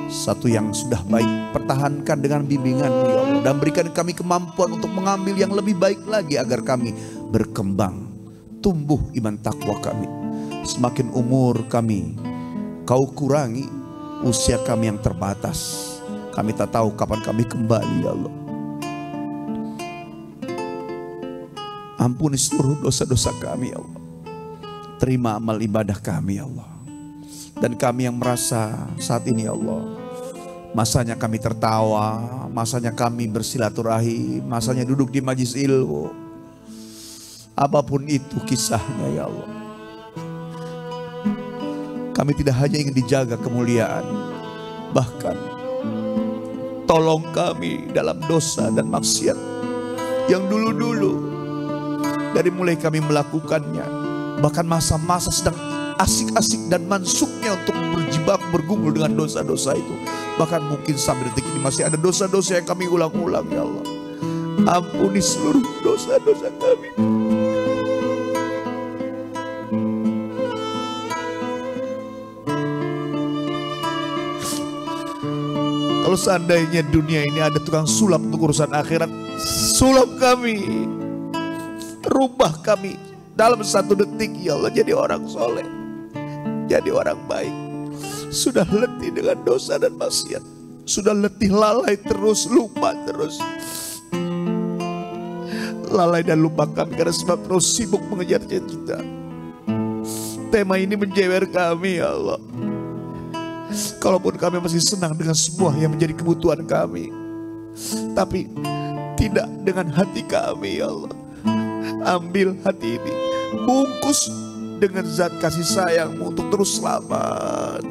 Satu yang sudah baik pertahankan dengan bimbingan-Mu ya Allah, dan berikan kami kemampuan untuk mengambil yang lebih baik lagi agar kami berkembang, tumbuh iman takwa kami. Semakin umur kami Kau kurangi, usia kami yang terbatas, kami tak tahu kapan kami kembali ya Allah. Ampuni seluruh dosa-dosa kami ya Allah. Terima amal ibadah kami ya Allah. Dan kami yang merasa saat ini ya Allah, masanya kami tertawa, masanya kami bersilaturahim, masanya duduk di majlis ilmu, apapun itu kisahnya ya Allah, kami tidak hanya ingin dijaga kemuliaan, bahkan tolong kami dalam dosa dan maksiat yang dulu-dulu, dari mulai kami melakukannya, bahkan masa-masa sedang asik-asik dan mansuknya untuk berjibaku bergumul dengan dosa-dosa itu, bahkan mungkin sampai detik ini masih ada dosa-dosa yang kami ulang-ulang ya Allah. Ampuni seluruh dosa-dosa kami. Kalau seandainya dunia ini ada tukang sulap untuk urusan akhirat, sulap kami, rubah kami dalam satu detik ya Allah jadi orang soleh, jadi orang baik. Sudah letih dengan dosa dan maksiat, sudah letih lalai terus, lupa terus. Lalai dan lupa kami karena sebab terus sibuk mengejar cita-cita. Tema ini menjewer kami ya Allah. Kalaupun kami masih senang dengan semua yang menjadi kebutuhan kami, tapi tidak dengan hati kami ya Allah. Ambil hati ini, bungkus dengan zat kasih sayang-Mu untuk terus selamat.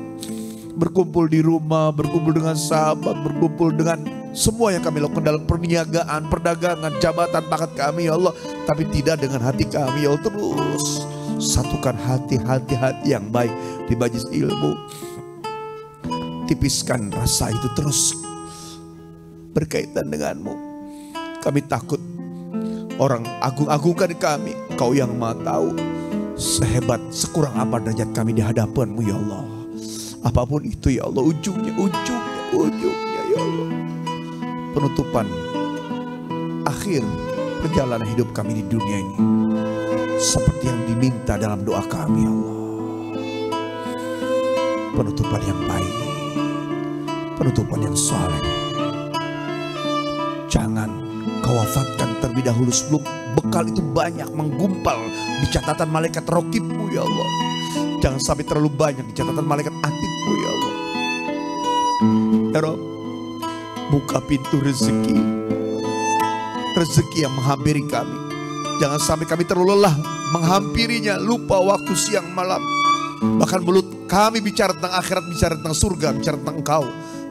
Berkumpul di rumah, berkumpul dengan sahabat, berkumpul dengan semua yang kami lakukan dalam perniagaan, perdagangan, jabatan, pangkat kami ya Allah. Tapi tidak dengan hati kami ya Allah. Terus satukan hati-hati yang baik di majlis ilmu. Tipiskan rasa itu terus berkaitan dengan-Mu. Kami takut orang agung-agungkan kami. Kau yang Maha tahu sehebat, sekurang apa derajat kami di hadapan-Mu ya Allah. Apapun itu ya Allah, ujungnya ya Allah, penutupan akhir perjalanan hidup kami di dunia ini seperti yang diminta dalam doa kami ya Allah. Penutupan yang baik, penutupan yang saleh. Jangan Kau wafatkan terlebih dahulu sebelum bekal itu banyak menggumpal di catatan malaikat raqib-Mu ya Allah. Jangan sampai terlalu banyak di catatan malaikat atid-Mu ya Allah. Ya Rabb, buka pintu rezeki rezeki yang menghampiri kami. Jangan sampai kami terlalu lelah menghampirinya, lupa waktu siang malam. Bahkan mulut kami bicara tentang akhirat, bicara tentang surga, bicara tentang Engkau.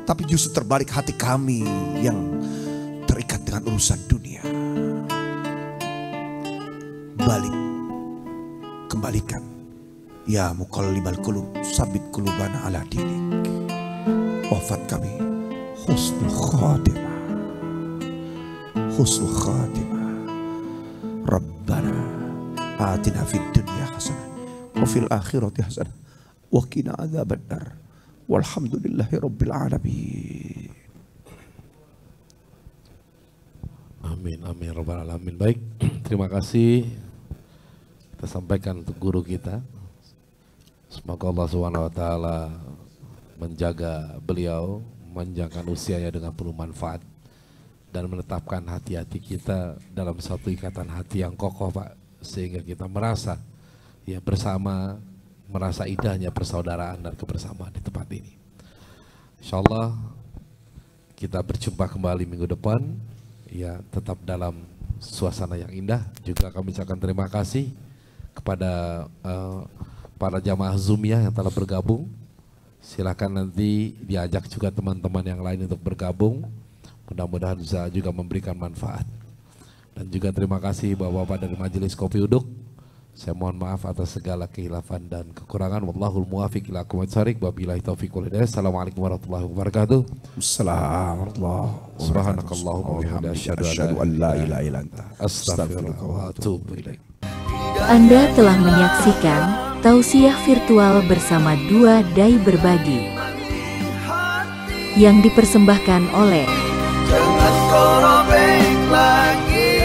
Tapi justru terbalik, hati kami yang terikat dengan urusan dunia. Balik, kembalikan. Ya muqallibal qulub, sabit qulubana ala dinik. Wafat kami husnul khatimah, husnul khatimah. Rabbana atina fid dunya hasanah wa fil akhirati hasanah wa qina adzabannar. Walhamdulillahi rabbil alamin. Amin, amin, rabbal alamin. Baik, terima kasih kita sampaikan untuk guru kita. Semoga Allah Subhanahu wa taala menjaga beliau, menjaga usianya dengan penuh manfaat dan menetapkan hati-hati kita dalam satu ikatan hati yang kokoh, Pak, sehingga kita merasa ya bersama, merasa indahnya persaudaraan dan kebersamaan di tempat ini. Insyaallah kita berjumpa kembali minggu depan, ya tetap dalam suasana yang indah. Juga kami ucapkan terima kasih kepada para jamaah Zoomia yang telah bergabung. Silakan nanti diajak juga teman-teman yang lain untuk bergabung. Mudah-mudahan bisa juga memberikan manfaat. Dan juga terima kasih Bapak-bapak dari Majelis Kopi Uduk. Saya mohon maaf atas segala kehilafan dan kekurangan. Wallahul muwaffiq ila aqwamit thoriq. Wabillahi taufiq wal hidayah. Assalamualaikum warahmatullahi wabarakatuh. Assalamualaikum Subhanakallahumma wa bihamdika asyhadu an la ilaha illa anta astaghfiruka wa atubu ilaik. Anda telah menyaksikan tausiah virtual bersama dua dai berbagi yang dipersembahkan oleh Jangan kau robek lagi.